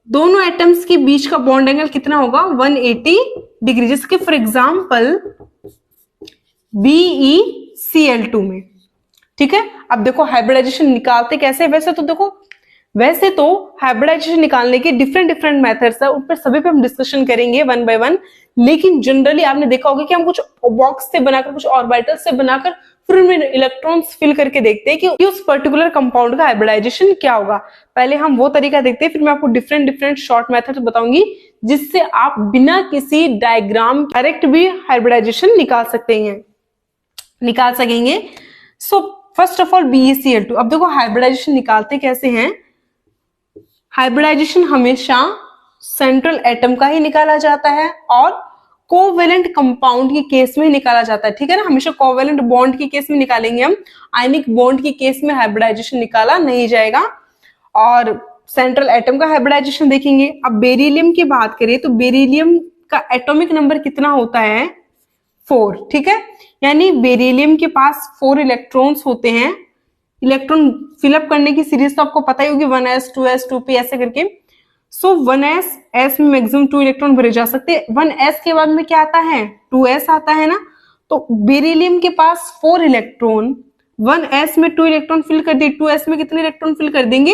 दोनों एटम्स के बीच का बॉन्ड एंगल कितना होगा? 180 डिग्री। जिसके फॉर एग्जाम्पल BeCl2 में। ठीक है, अब देखो हाइब्रिडाइजेशन निकालते कैसे? वैसे तो हाइब्रिडाइजेशन निकालने के डिफरेंट मेथड्स है, उन पर सभी पे हम डिस्कशन करेंगे वन बाय वन। लेकिन जनरली आपने देखा होगा कि हम कुछ बॉक्स से बनाकर, कुछ ऑर्बिटल से बनाकर फिर उनमें इलेक्ट्रॉन्स फिल करके देखते हैं कि उस पर्टिकुलर कंपाउंड का हाइब्रिडाइजेशन क्या होगा। पहले हम वो तरीका देखते हैं, फिर मैं आपको डिफरेंट शॉर्ट मेथड बताऊंगी जिससे आप बिना किसी डायग्राम डायरेक्ट भी हाइब्रिडाइजेशन निकाल सकेंगे। So first of all BeCl2। अब देखो हाइब्रिडाइजेशन निकालते कैसे हैं? हाइब्रिडाइजेशन हमेशा सेंट्रल एटम का ही निकाला जाता है और कोवेलेंट कंपाउंड के केस में निकाला जाता है। ठीक है ना, हमेशा कोवेलेंट बॉन्ड के केस में निकालेंगे हम, आयनिक बॉन्ड के केस में हाइब्रिडाइजेशन निकाला नहीं जाएगा। और सेंट्रल एटम का हाइब्रिडाइजेशन देखेंगे। अब बेरिलियम की बात करें तो बेरिलियम का एटॉमिक नंबर कितना होता है? 4। ठीक है, यानी बेरिलियम के पास 4 इलेक्ट्रॉन्स होते हैं। इलेक्ट्रॉन फिलअप करने की सीरीज तो आपको पता ही होगी, 1s 2s 2p ऐसे करके। सो 1s में मैक्सिमम 2 इलेक्ट्रॉन भरे जा सकते हैं। 1s के बाद में क्या आता है? 2s आता है ना। तो बेरिलियम के पास 4 इलेक्ट्रॉन, 1s में 2 इलेक्ट्रॉन फिल कर दिए, 2s में कितने इलेक्ट्रॉन फिल कर देंगे?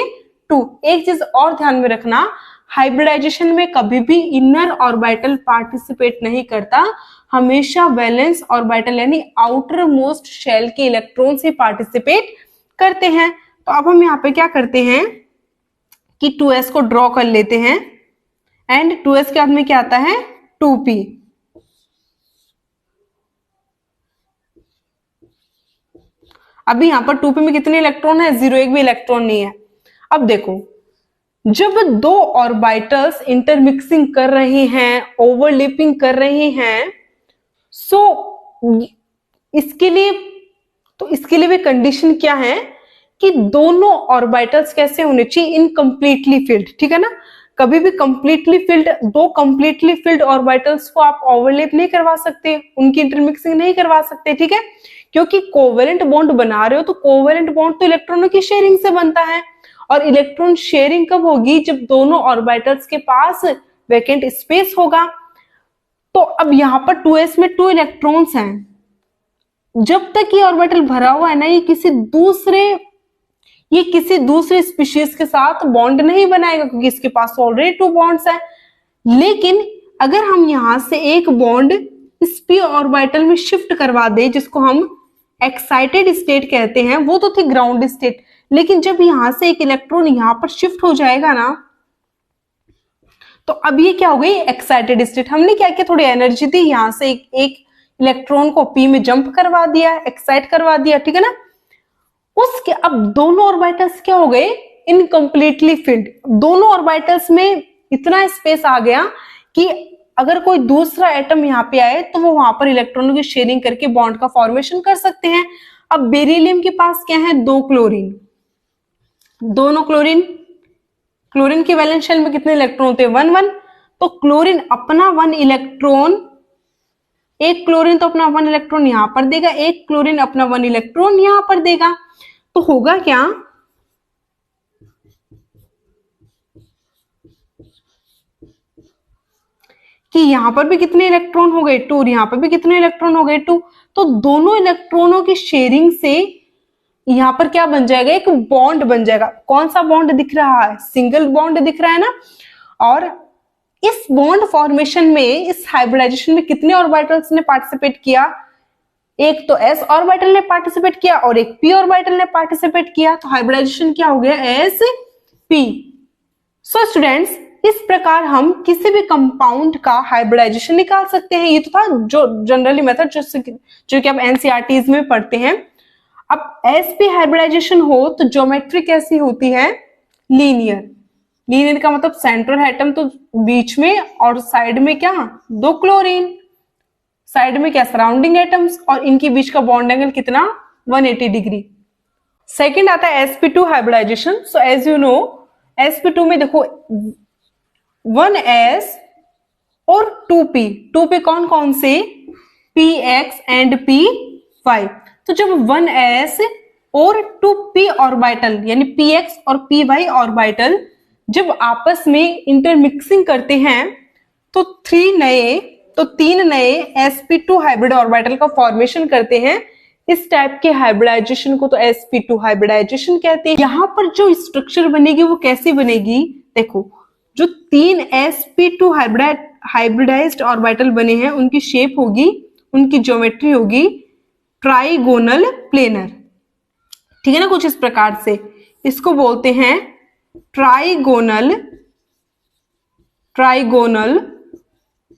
2। एक चीज और ध्यान में रखना, हाइब्रिडाइजेशन में कभी भी इनर ऑर्बिटल पार्टिसिपेट नहीं करता, हमेशा वैलेंस ऑर्बिटल यानी आउटर मोस्ट शेल के इलेक्ट्रॉन से पार्टिसिपेट करते हैं। तो अब हम यहाँ पे क्या करते हैं कि 2s को ड्रॉ कर लेते हैं, एंड 2s के बाद में क्या आता है? 2p। अभी यहाँ पर 2p में कितने इलेक्ट्रॉन है, 0, एक भी इलेक्ट्रॉन नहीं है। अब देखो, जब दो ऑर्बिटल्स इंटरमिक्सिंग कर रहे हैं, ओवरलैपिंग कर रहे हैं, सो इसके लिए भी कंडीशन क्या है कि दोनों ऑर्बिटल्स कैसे होने चाहिए, इनकम्प्लीटली फिल्ड। ठीक है ना, कभी भी कंप्लीटली फिल्ड, दो कंप्लीटली फिल्ड ऑर्बिटल्स को आप ओवरलैप नहीं करवा सकते, उनकी इंटरमिक्सिंग नहीं करवा सकते। ठीक है, क्योंकि कोवेलेंट बॉन्ड बना रहे हो तो कोवेलेंट बॉन्ड तो इलेक्ट्रॉनों की शेयरिंग से बनता है, और इलेक्ट्रॉन शेयरिंग कब होगी, जब दोनों ऑर्बिटल्स के पास वैकेंट स्पेस होगा। तो अब यहां पर 2s में 2 इलेक्ट्रॉन्स हैं, जब तक ये ऑर्बिटल भरा हुआ है ना, ये किसी दूसरे स्पीशीज के साथ बॉन्ड नहीं बनाएगा, क्योंकि इसके पास ऑलरेडी 2 बॉन्ड्स हैं। लेकिन अगर हम यहां से एक बॉन्ड इस p ऑर्बिटल में शिफ्ट करवा दे, जिसको हम एक्साइटेड स्टेट कहते हैं, वो तो थी ग्राउंड स्टेट, लेकिन जब यहां से एक इलेक्ट्रॉन यहां पर शिफ्ट हो जाएगा ना, तो अब ये क्या हो गई, एक्साइटेड स्टेट। हमने क्या किया, थोड़ी एनर्जी दी, यहां से एक इलेक्ट्रॉन को p में जंप करवा दिया, एक्साइट करवा दिया। ठीक है ना, उसके अब दोनों ऑर्बिटल्स क्या हो गए, इनकम्प्लीटली फिल्ड। दोनों ऑर्बिटल्स में इतना स्पेस आ गया कि अगर कोई दूसरा एटम यहाँ पे आए तो वो वहां पर इलेक्ट्रॉनों की शेयरिंग करके बॉन्ड का फॉर्मेशन कर सकते हैं। अब बेरिलियम के पास क्या है, 2 क्लोरीन, दोनों क्लोरीन के वैलेंस शेल में कितने इलेक्ट्रॉन होते हैं, 1 1। तो क्लोरीन अपना 1 इलेक्ट्रॉन, एक क्लोरीन तो अपना 1 इलेक्ट्रॉन यहां पर देगा, एक क्लोरीन अपना 1 इलेक्ट्रॉन यहां पर देगा। तो होगा क्या कि यहां पर भी कितने इलेक्ट्रॉन हो गए, 2, यहां पर भी कितने इलेक्ट्रॉन हो गए, 2। तो दोनों इलेक्ट्रॉनों की शेयरिंग से यहां पर क्या बन जाएगा, एक बॉन्ड बन जाएगा। कौन सा बॉन्ड दिख रहा है, सिंगल बॉन्ड दिख रहा है ना। और इस बॉन्ड फॉर्मेशन में, इस हाइब्रिडाइजेशन में कितने ऑर्बिटल्स ने पार्टिसिपेट किया, एक तो s ऑर्बिटल ने पार्टिसिपेट किया और एक p ऑर्बिटल ने पार्टिसिपेट किया। तो हाइब्रिडाइजेशन क्या हो गया, sp। सो स्टूडेंट्स, इस प्रकार हम किसी भी कंपाउंड का हाइब्रिडाइजेशन निकाल सकते हैं। ये तो था जो जनरली मेथड जो कि आप एनसीईआरटीज में पढ़ते हैं। अब sp हाइब्रिडाइजेशन हो तो ज्योमेट्री कैसी होती है, लीनियर का मतलब सेंट्रल एटम तो बीच में, और साइड में क्या, 2 क्लोरीन, साइड में क्या, सराउंडिंग एटम्स, और इनके बीच का बॉन्ड एंगल कितना, 180 डिग्री। सेकेंड आता है sp2 hybridisation. So as you know, sp2 में देखो 1s और 2p कौन कौन से, px एंड p5। तो जब 1s और 2p ऑर्बिटल यानी px और py ऑर्बिटल जब आपस में इंटरमिक्सिंग करते हैं तो तीन नए sp2 हाइब्रिड ऑर्बिटल का फॉर्मेशन करते हैं। इस टाइप के हाइब्रिडाइजेशन को तो sp2 हाइब्रिडाइजेशन कहते हैं। यहां पर जो स्ट्रक्चर बनेगी वो कैसी बनेगी, देखो, जो 3 sp2 हाइब्रिडाइज्ड ऑर्बिटल बने हैं उनकी शेप होगी, उनकी ज्योमेट्री होगी ट्राइगोनल प्लेनर। ठीक है ना, कुछ इस प्रकार से इसको बोलते हैं ट्राइगोनल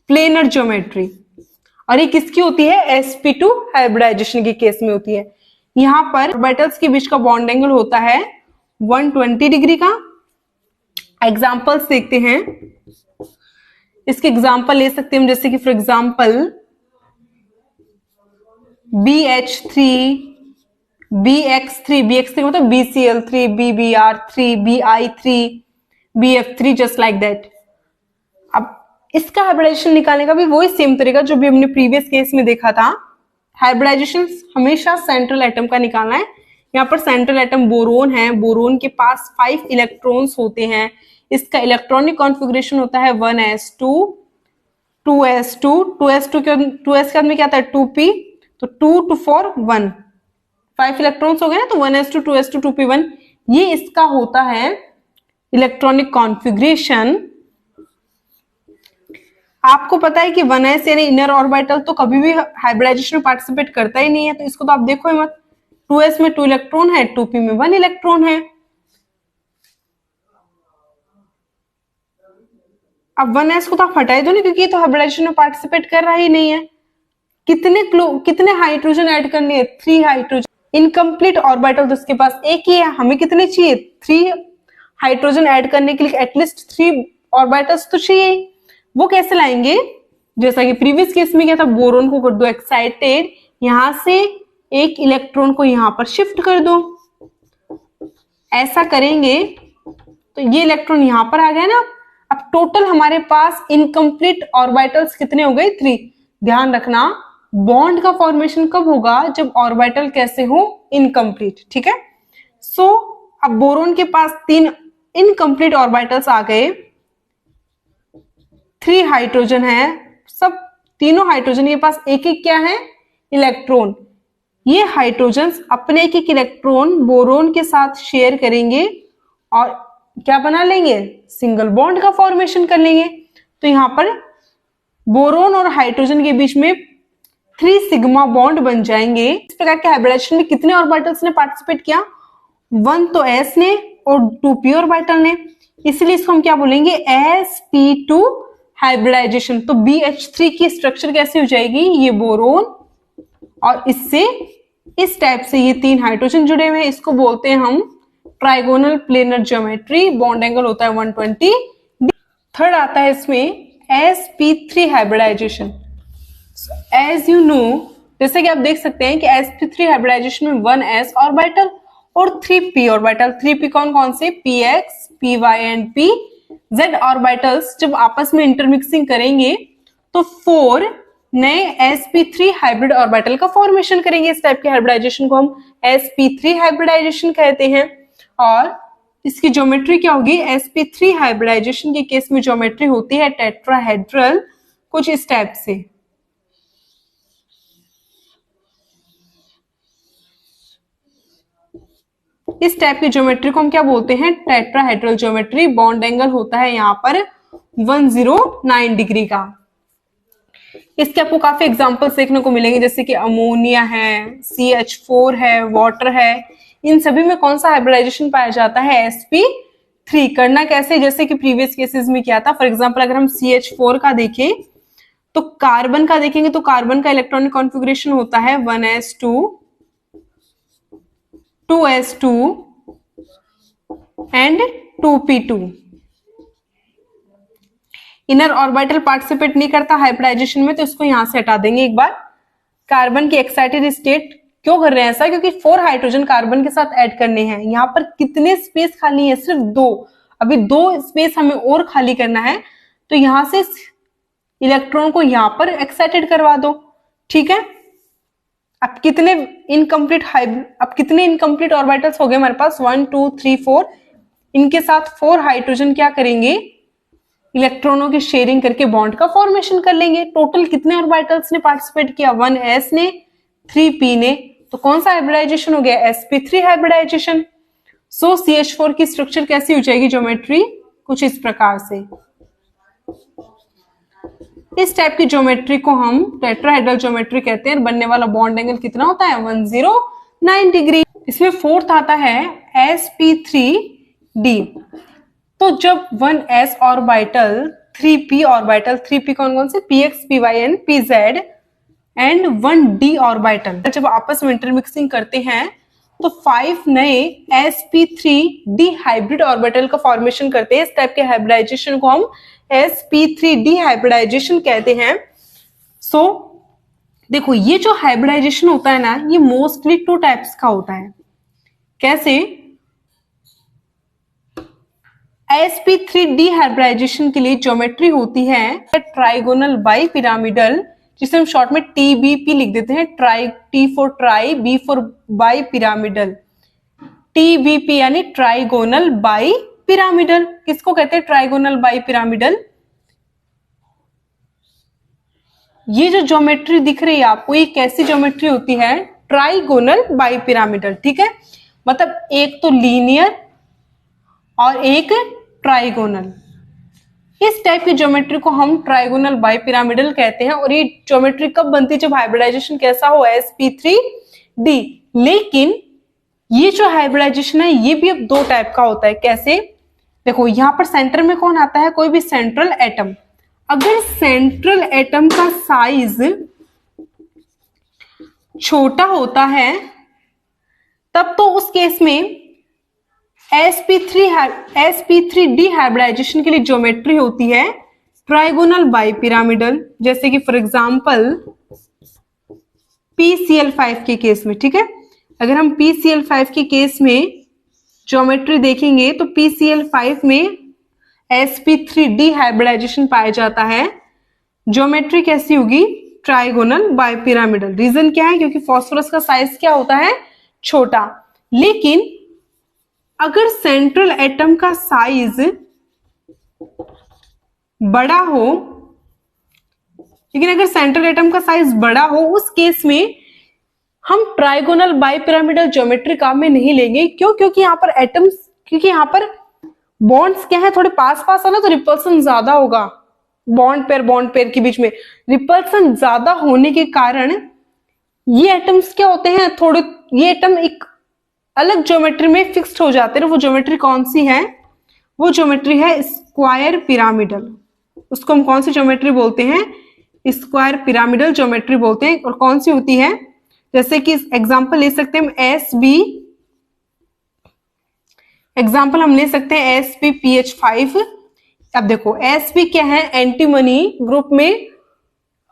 प्लेनर ज्योमेट्री। और ये किसकी होती है, sp2 हाइब्रिडाइजेशन के केस में होती है। यहां पर ऑर्बिटल्स के बीच का बॉन्ड एंगल होता है 120 डिग्री का। एग्जांपल्स देखते हैं, इसके एग्जांपल ले सकते हैं हम, जैसे कि फॉर एग्जांपल BH3, BX3 मतलब BCl3, BBr3, BI3, BF3, just like that. अब इसका हाइब्रिडाइजेशन निकालने का भी वही सेम तरीका जो भी हमने प्रीवियस केस में देखा था। हाइब्रिडाइजेशन हमेशा सेंट्रल एटम का निकालना है। यहाँ पर सेंट्रल एटम बोरोन है, बोरोन के पास 5 इलेक्ट्रॉन्स होते हैं। इसका इलेक्ट्रॉनिक कॉन्फ़िगरेशन होता है 1s2 2s2 2s2 2s के बाद में क्या आता है 2p, तो 2 2 4 1, 5 इलेक्ट्रॉन्स हो गए ना, तो 1s2 2s2 2p1, ये इसका होता है इलेक्ट्रॉनिक कॉन्फ़िगरेशन। आपको पता है कि 1s यानी इनर ऑर्बिटल तो कभी भी हाइब्रिडाइजेशन में पार्टिसिपेट करता ही नहीं है, तो इसको तो आप देखो ही मत। 2s में 2 इलेक्ट्रॉन है, 2p में 1 इलेक्ट्रॉन है। अब 1s को तो आप हटाई दो नहीं, क्योंकि ये तो हाइब्रिडाइजेशन में पार्टिसिपेट कर रहा ही नहीं है। कितने हाइड्रोजन ऐड करने हैं, 3 हाइड्रोजन। इनकम्प्लीट ऑर्बिटल तो उसके पास एक ही है, हमें कितने चाहिए, 3 हाइड्रोजन ऐड करने के लिए एटलीस्ट 3 ऑर्बिटल्स तो चाहिए। वो कैसे लाएंगे, जैसा कि प्रीवियस केस में क्या था, बोरोन को कर दो एक्साइटेड, यहां से एक इलेक्ट्रॉन को यहां पर शिफ्ट कर दो, ऐसा करेंगे तो ये इलेक्ट्रॉन यहां पर आ गया ना। अब टोटल हमारे पास इनकम्प्लीट ऑर्बिटल्स कितने हो गए, 3। ध्यान रखना बॉन्ड का फॉर्मेशन कब होगा, जब ऑर्बिटल कैसे हो, इनकम्प्लीट, ठीक है। सो अब बोरोन के पास 3 इनकम्प्लीट ऑर्बिटल्स आ गए, 3 हाइड्रोजन है, सब तीनों हाइड्रोजन के पास एक एक क्या है, इलेक्ट्रॉन। ये हाइड्रोजन अपने एक एक इलेक्ट्रॉन बोरोन के साथ शेयर करेंगे और क्या बना लेंगे, सिंगल बॉन्ड का फॉर्मेशन कर लेंगे। तो यहां पर बोरोन और हाइड्रोजन के बीच में 3 सिग्मा बॉन्ड बन जाएंगे। इस प्रकार के हाइब्रिडाइजेशन में कितने ऑर्बिटल्स ने पार्टिसिपेट किया, 1 तो s ने और 2 p ऑर्बिटल ने, इसलिए इसको हम क्या बोलेंगे, sp2 हाइब्रिडाइजेशन। तो BH3 की स्ट्रक्चर कैसे हो जाएगी, ये बोरोन और इससे इस टाइप से ये 3 हाइड्रोजन जुड़े हुए हैं, इसको बोलते हैं हम trigonal planar geometry, bond angle होता है 120। थर्ड आता है इसमें sp3 hybridisation. As you no, जैसे कि आप देख सकते हैं कि sp3 हाइब्रिडाइजेशन में 1s ऑर्बिटल और 3p ऑर्बिटल, 3p कौन कौन से, px, py and pz orbitals जब आपस में इंटरमिक्सिंग करेंगे तो 4 नए sp3 हाइब्रिड ऑर्बिटल का फॉर्मेशन करेंगे। इस टाइप के हाइब्रिडाइजेशन को हम sp3 हाइब्रिडाइजेशन कहते हैं। और इसकी ज्योमेट्री क्या होगी, sp3 हाइब्रिडाइजेशन के केस में ज्योमेट्री होती है टेट्राहेड्रल, कुछ इस टाइप से। इस टाइप की ज्योमेट्री को हम क्या बोलते हैं, टेट्राहेड्रल ज्योमेट्री। बॉन्ड एंगल होता है यहाँ पर 109 डिग्री का। इसके आपको काफी एग्जांपल्स देखने को मिलेंगे, जैसे कि अमोनिया है, CH4 है, वाटर है, इन सभी में कौन सा हाइब्रिडाइजेशन पाया जाता है, sp3। करना कैसे, जैसे कि प्रीवियस केसेस में किया था। फॉर एग्जांपल अगर हम CH4 का देखें तो कार्बन का देखेंगे तो कार्बन का इलेक्ट्रॉनिक कॉन्फ़िगरेशन होता है 1s2, 2s2 and 2p2। Inner orbital participate नहीं करता हाइब्रिडाइजेशन में, तो इसको यहां से हटा देंगे एक बार। कार्बन की एक्साइटेड स्टेट क्यों कर रहे हैं ऐसा, क्योंकि 4 हाइड्रोजन कार्बन के साथ ऐड करने हैं। यहाँ पर कितने स्पेस खाली है, सिर्फ 2। अभी 2 स्पेस हमें और खाली करना है, तो यहां से इलेक्ट्रॉन को यहां पर एक्साइटेड करवा दो, ठीक है। अब कितने इनकम्प्लीट ऑर्बिटल्स हो गए हमारे पास, 1 2 3 4। इनके साथ 4 हाइड्रोजन क्या करेंगे, इलेक्ट्रॉनों की शेयरिंग करके बॉन्ड का फॉर्मेशन कर लेंगे। टोटल कितने ऑर्बिटल्स ने पार्टिसिपेट किया, 1s ने, 3p ने। तो कौन सा हाइब्रिडाइजेशन हो गया, sp3 हाइब्रिडाइजेशन। सो CH4 की स्ट्रक्चर कैसी हो जाएगी, ज्योमेट्री कुछ इस प्रकार से। इस टाइप की ज्योमेट्री को हम टेट्राहेड्रल ज्योमेट्री कहते हैं। बनने वाला बॉन्ड एंगल कितना होता है, 109 डिग्री। इसमें फोर्थ आता है sp3d। तो जब 1s orbital, 3p orbital, 3p कौन कौन से, px, py and pz and 1d orbital जब आपस में इंटरमिक्सिंग करते हैं तो 5 नए sp3d हाइब्रिड ऑर्बिटल का फॉर्मेशन करते हैं। इस टाइप के हाइब्रिडाइजेशन को हम sp3d हाइब्रिडाइजेशन कहते हैं। सो देखो, ये जो हाइब्रिडाइजेशन होता है ना, ये मोस्टली 2 टाइप्स का होता है। कैसे, sp3d हाइब्रिडाइजेशन के लिए ज्योमेट्री होती है ट्राइगोनल बाई पिरामिडल, जिसे हम शॉर्ट में TBP लिख देते हैं। T for try, B for bi pyramidal, TBP यानी ट्राइगोनल बाई पिरामिडल। किसको कहते हैं ट्राइगोनल बाई पिरामिडल, ये जो ज्योमेट्री दिख रही है आपको, ये कैसी ज्योमेट्री होती है, ट्राइगोनल बाई पिरामिडल, ठीक है। मतलब एक तो लीनियर और एक ट्राइगोनल। इस टाइप की ज्योमेट्री को हम ट्राइगोनल बाई पिरामिडल कहते हैं। और ये ज्योमेट्री कब बनती है, जब हाइब्रिडाइजेशन कैसा हो, sp3d। लेकिन ये जो हाइब्रिडाइजेशन है ये भी अब 2 टाइप का होता है। कैसे, देखो यहां पर सेंटर में कौन आता है, कोई भी सेंट्रल एटम। अगर सेंट्रल एटम का साइज छोटा होता है तब तो उस केस में sp3 डिहाइब्रिडाइजेशन के लिए ज्योमेट्री होती है ट्राइगोनल बाइपिरामिडल, जैसे कि फॉर एग्जांपल PCl5 के केस में। ठीक है, अगर हम PCl5 के केस में ज्योमेट्री देखेंगे तो PCl5 में sp3 डिहाइब्रिडाइजेशन पाया जाता है। ज्योमेट्री कैसी होगी? Trigonal bipyramidal. रीजन क्या है? क्योंकि फास्फोरस का साइज क्या होता है? छोटा। लेकिन अगर सेंट्रल एटम का साइज बड़ा हो, लेकिन अगर सेंट्रल एटम का साइज बड़ा हो, उस केस में हम ट्राइगोनल बाइपिरामिडल ज्योमेट्री काम में नहीं लेंगे। क्यों? क्योंकि यहाँ पर एटम्स, क्योंकि यहाँ पर बॉन्ड्स क्या है, थोड़े पास पास है ना, तो रिपल्सन ज्यादा होगा। बॉन्ड पेयर के बीच में रिपल्सन ज्यादा होने के कारण ये एटम्स क्या होते हैं, थोड़े, ये एटम एक अलग ज्योमेट्री में फिक्स्ड हो जाते हैं। वो ज्योमेट्री कौन सी है? वो ज्योमेट्री है स्क्वायर पिरामिडल। उसको हम कौन सी ज्योमेट्री बोलते हैं? स्क्वायर पिरामिडल ज्योमेट्री बोलते हैं। और कौन सी होती है? जैसे कि एग्जांपल ले सकते हैं हम एग्जांपल हम ले सकते हैं sp-PH5। अब देखो sp क्या है? एंटीमनी ग्रुप में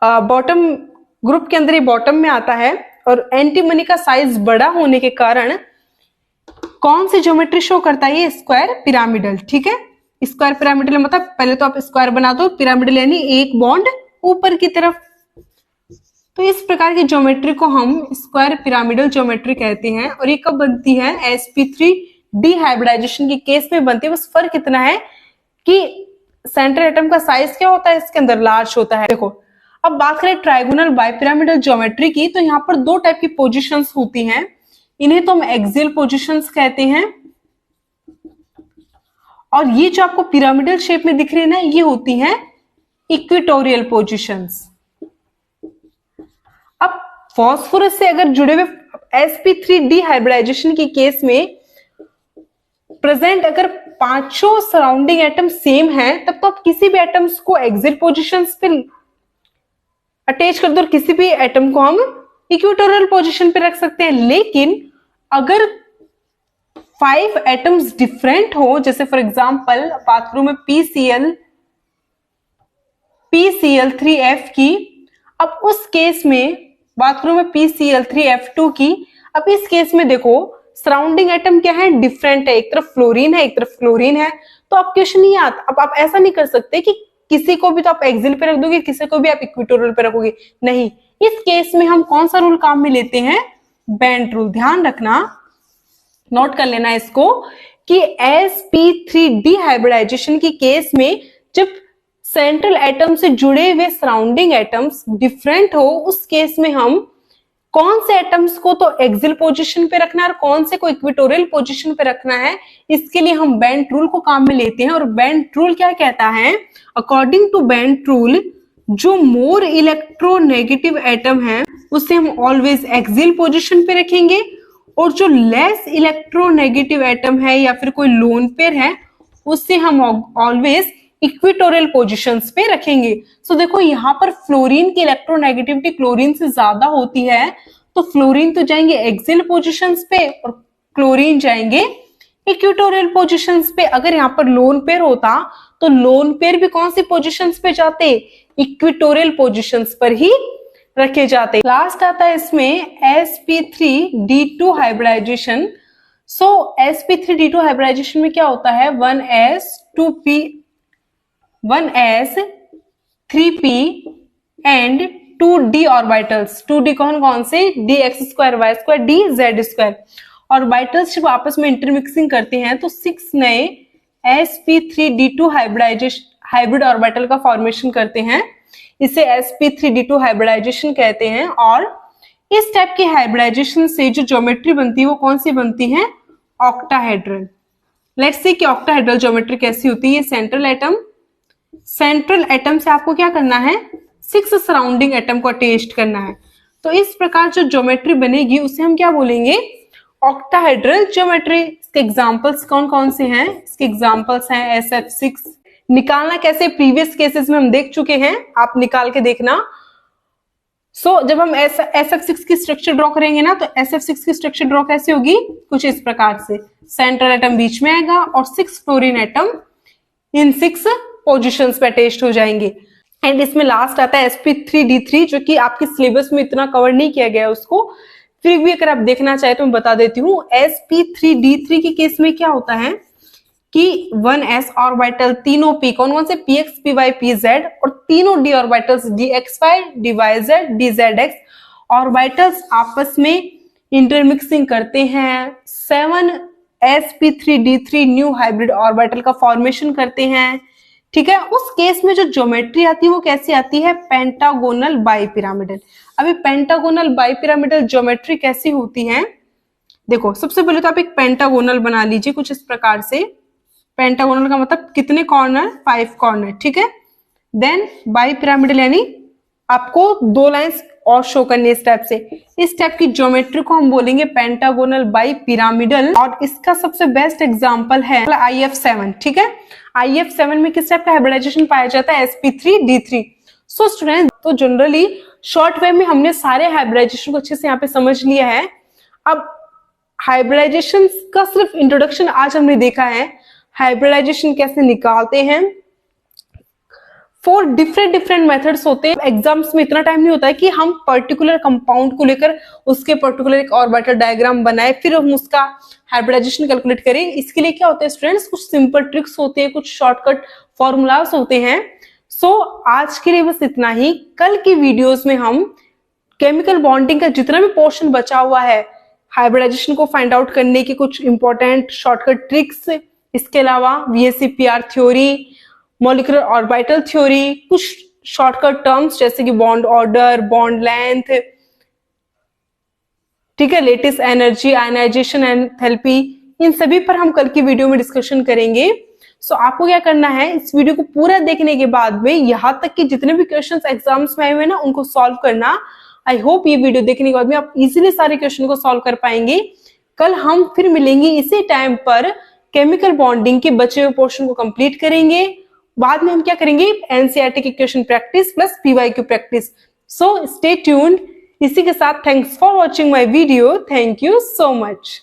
बॉटम ग्रुप के अंदर ये बॉटम में आता है, और एंटीमनी का साइज बड़ा होने के कारण कौन सी ज्योमेट्री शो करता है? ये स्क्वायर पिरामिडल। ठीक है, स्क्वायर पिरामिडल मतलब पहले तो आप स्क्वायर बना दो, पिरामिडल यानी एक बॉन्ड ऊपर की तरफ। तो इस प्रकार की ज्योमेट्री को हम स्क्वायर पिरामिडल ज्योमेट्री कहते हैं। और ये कब बनती है? sp3 डिहाइब्रिडाइजेशन के केस में बनती है। बस फर्क इतना है कि सेंट्रल एटम का साइज क्या होता है इसके अंदर? लार्ज होता है। देखो, अब बात करें ट्राइगोनल बाइपिरामिडल ज्योमेट्री की, तो यहाँ पर दो टाइप की पोजीशंस होती हैं। इन्हें तो हम एक्सियल पोजीशंस कहते हैं, और ये जो आपको पिरामिडल शेप में दिख रही है ना, ये होती हैं इक्वेटोरियल पोजीशंस। अब फास्फोरस से अगर जुड़े हुए sp3 डिहाइब्रिडाइजेशन के केस में प्रेजेंट अगर पांचों सराउंडिंग एटम सेम है, तब तो आप किसी भी एटम्स को एक्सियल पोजीशंस पे अटैच कर दो और किसी भी एटम को हम इक्वेटोरियल पोजीशन पे रख सकते हैं। लेकिन अगर 5 एटम्स डिफरेंट हो, जैसे फॉर एग्जांपल बात करूं मैं PCl3F की, अब उस केस में बात करूं मैं PCl3F2 की, अब इस केस में देखो सराउंडिंग एटम क्या है? डिफरेंट है। एक तरफ फ्लोरीन है, एक तरफ क्लोरीन है। तो आप क्वेश्चन नहीं आता। अब आप ऐसा नहीं कर सकते कि किसी को भी तो आप एक्सियल पे रख दोगे, किसी को भी आप इक्वेटोरियल पे रखोगे, नहीं। इस केस में हम कौन सा रूल काम में लेते हैं? Bent rule. ध्यान रखना, नोट कर लेना इसको कि sp3 डिहाइब्रिडाइजेशन की केस में जब सेंट्रल एटम से जुड़े हुए सराउंडिंग एटम्स डिफरेंट हो, उस केस में हम कौन से एटम्स को तो एक्सियल पोजीशन पे रखना है और कौन से को इक्वेटोरियल पोजीशन पे रखना है, इसके लिए हम बेंट रूल को काम में लेते हैं। और बेंट रूल क्या कहता है? अकॉर्डिंग टू बेंट रूल, जो मोर इलेक्ट्रोनेगेटिव एटम है उसे हम ऑलवेज एक्सियल पोजीशन पे रखेंगे, और जो लेस इलेक्ट्रोनेगेटिव एटम है या फिर कोई लोन पेयर है, उससे हम ऑलवेज इक्वेटोरियल पोजीशंस पे रखेंगे। सो देखो यहाँ पर फ्लोरीन की इलेक्ट्रोनेगेटिविटी क्लोरीन से ज्यादा होती है, तो फ्लोरीन तो जाएंगे एक्सियल पोजीशंस पे और क्लोरीन जाएंगे इक्वेटोरियल पोजीशंस पे। अगर यहाँ पर लोन पेयर होता तो लोन पेयर भी कौन सी पोजीशंस पे जाते? इक्वेटोरियल पोजीशंस पर ही रखे जाते। लास्ट आता है इसमें sp3d2 हाइब्रिडाइजेशन। सो sp3d2 हाइब्रिडाइजेशन में क्या होता है? 1s 3p and 2d orbitals. 2d कौन से? dx2y2 dz2 ऑर्बिटल्स जब आपस में इंटरमिक्सिंग करते हैं तो 6 नए sp3d2 हाइब्रिड ऑर्बिटल का फॉर्मेशन करते हैं। इसे sp3d2 हाइब्रिडाइजेशन कहते हैं। और इस टाइप के हाइब्रिडाइजेशन से जो ज्योमेट्री बनती है वो कौन सी बनती है? ऑक्टाहेड्रल। लेट्स सी कि ऑक्टाहेड्रल ज्योमेट्री कैसी होती है। सेंट्रल एटम से आपको क्या करना है? 6 सराउंडिंग एटम को अटैच करना है। तो इस प्रकार जो ज्योमेट्री बनेगी उसे हम क्या बोलेंगे? Octahedral geometry. इसके एग्जांपल्स कौन कौन से हैं? इसके एग्जांपल्स हैं SF6। निकालना कैसे प्रीवियस केसेस में हम देख चुके हैं, आप निकाल के देखना। जब हम SF6 की स्ट्रक्चर ड्रॉ करेंगे ना, तो SF6 की स्ट्रक्चर ड्रॉ कैसे होगी, कुछ इस प्रकार से। सेंट्रल एटम बीच में आएगा और 6 फ्लोरीन एटम इन 6 पोजिशंस पे अटैच्ड हो जाएंगे। एंड इसमें लास्ट आता है sp3d3, जो कि आपके सिलेबस में इतना कवर नहीं किया गया है उसको, फिर भी अगर आप देखना चाहे तो मैं बता देती हूँ। sp3d3 के केस में क्या होता है कि 1s ऑर्बिटल तीनों p कौन कौन से, px py pz, और तीनों d orbitals dxy dyz dzx orbitals आपस में इंटरमिक्सिंग करते हैं, 7 sp3d3 न्यू हाइब्रिड ऑर्बिटल का फॉर्मेशन करते हैं। ठीक है, उस केस में जो ज्योमेट्री आती है वो कैसी आती है, पेंटागोनल बाइपिरामिडल। अभी पेंटागोनल बाइपिरामिडल ज्योमेट्री कैसी होती है, देखो सबसे पहले तो आप एक पेंटागोनल बना लीजिए कुछ इस प्रकार से। पेंटागोनल का मतलब कितने कॉर्नर, 5 कॉर्नर। ठीक है, देन बाइपिरामिडल यानी आपको 2 लाइंस और शो करनी है इस टाइप से। इस टाइप की ज्योमेट्री को हम बोलेंगे पेंटागोनल बाइपिरामिडल। और इसका सबसे बेस्ट एग्जांपल है IF7। ठीक है, IF7 में किस टाइप का हाइब्रिडाइजेशन पाया जाता है, sp3d3। सो स्टूडेंट, तो जनरली शॉर्ट वे में हमने सारे हाइब्रिडाइजेशन को अच्छे से यहाँ पे समझ लिया है। अब हाइब्रिडाइजेशन का सिर्फ इंट्रोडक्शन आज हमने देखा है, हाइब्रिडाइजेशन कैसे निकालते हैं। 4 डिफरेंट मेथड्स होते हैं। एग्जाम्स में इतना टाइम नहीं होता है कि हम पर्टिकुलर कंपाउंड को लेकर उसके पर्टिकुलर एक ऑर्बिटल डायग्राम बनाए, फिर हम उसका हाइब्रिडाइजेशन कैलकुलेट करें। इसके लिए क्या होता है स्टूडेंट्स, कुछ सिंपल ट्रिक्स होते हैं, कुछ शॉर्टकट फॉर्मूलाज होते हैं। आज के लिए बस इतना ही। कल की वीडियोस में हम केमिकल बॉन्डिंग का जितना भी पोर्शन बचा हुआ है, हाइब्रिडाइजेशन को फाइंड आउट करने की कुछ इंपॉर्टेंट शॉर्टकट ट्रिक्स, इसके अलावा VSEPR theory, molecular orbital theory, कुछ शॉर्टकट टर्म्स जैसे कि बॉन्ड ऑर्डर, बॉन्ड लेंथ, ठीक है, लेटेस्ट एनर्जी, आयनाइजेशन एंथैल्पी, इन सभी पर हम कल की वीडियो में डिस्कशन करेंगे। आपको क्या करना है, इस वीडियो को पूरा देखने के बाद में यहां तक कि जितने भी क्वेश्चंस एग्जाम्स में आए हुए ना, उनको सॉल्व करना। आई होप ये वीडियो देखने के बाद में आप इजीली सारे क्वेश्चन को सॉल्व कर पाएंगे। कल हम फिर मिलेंगे इसी टाइम पर, केमिकल बॉन्डिंग के बचे हुए पोर्शन को कंप्लीट करेंगे। बाद में हम क्या करेंगे, एनसीईआरटी की question practice plus PYQ practice. So stay tuned. इसी के साथ thanks for watching my video. Thank you so much.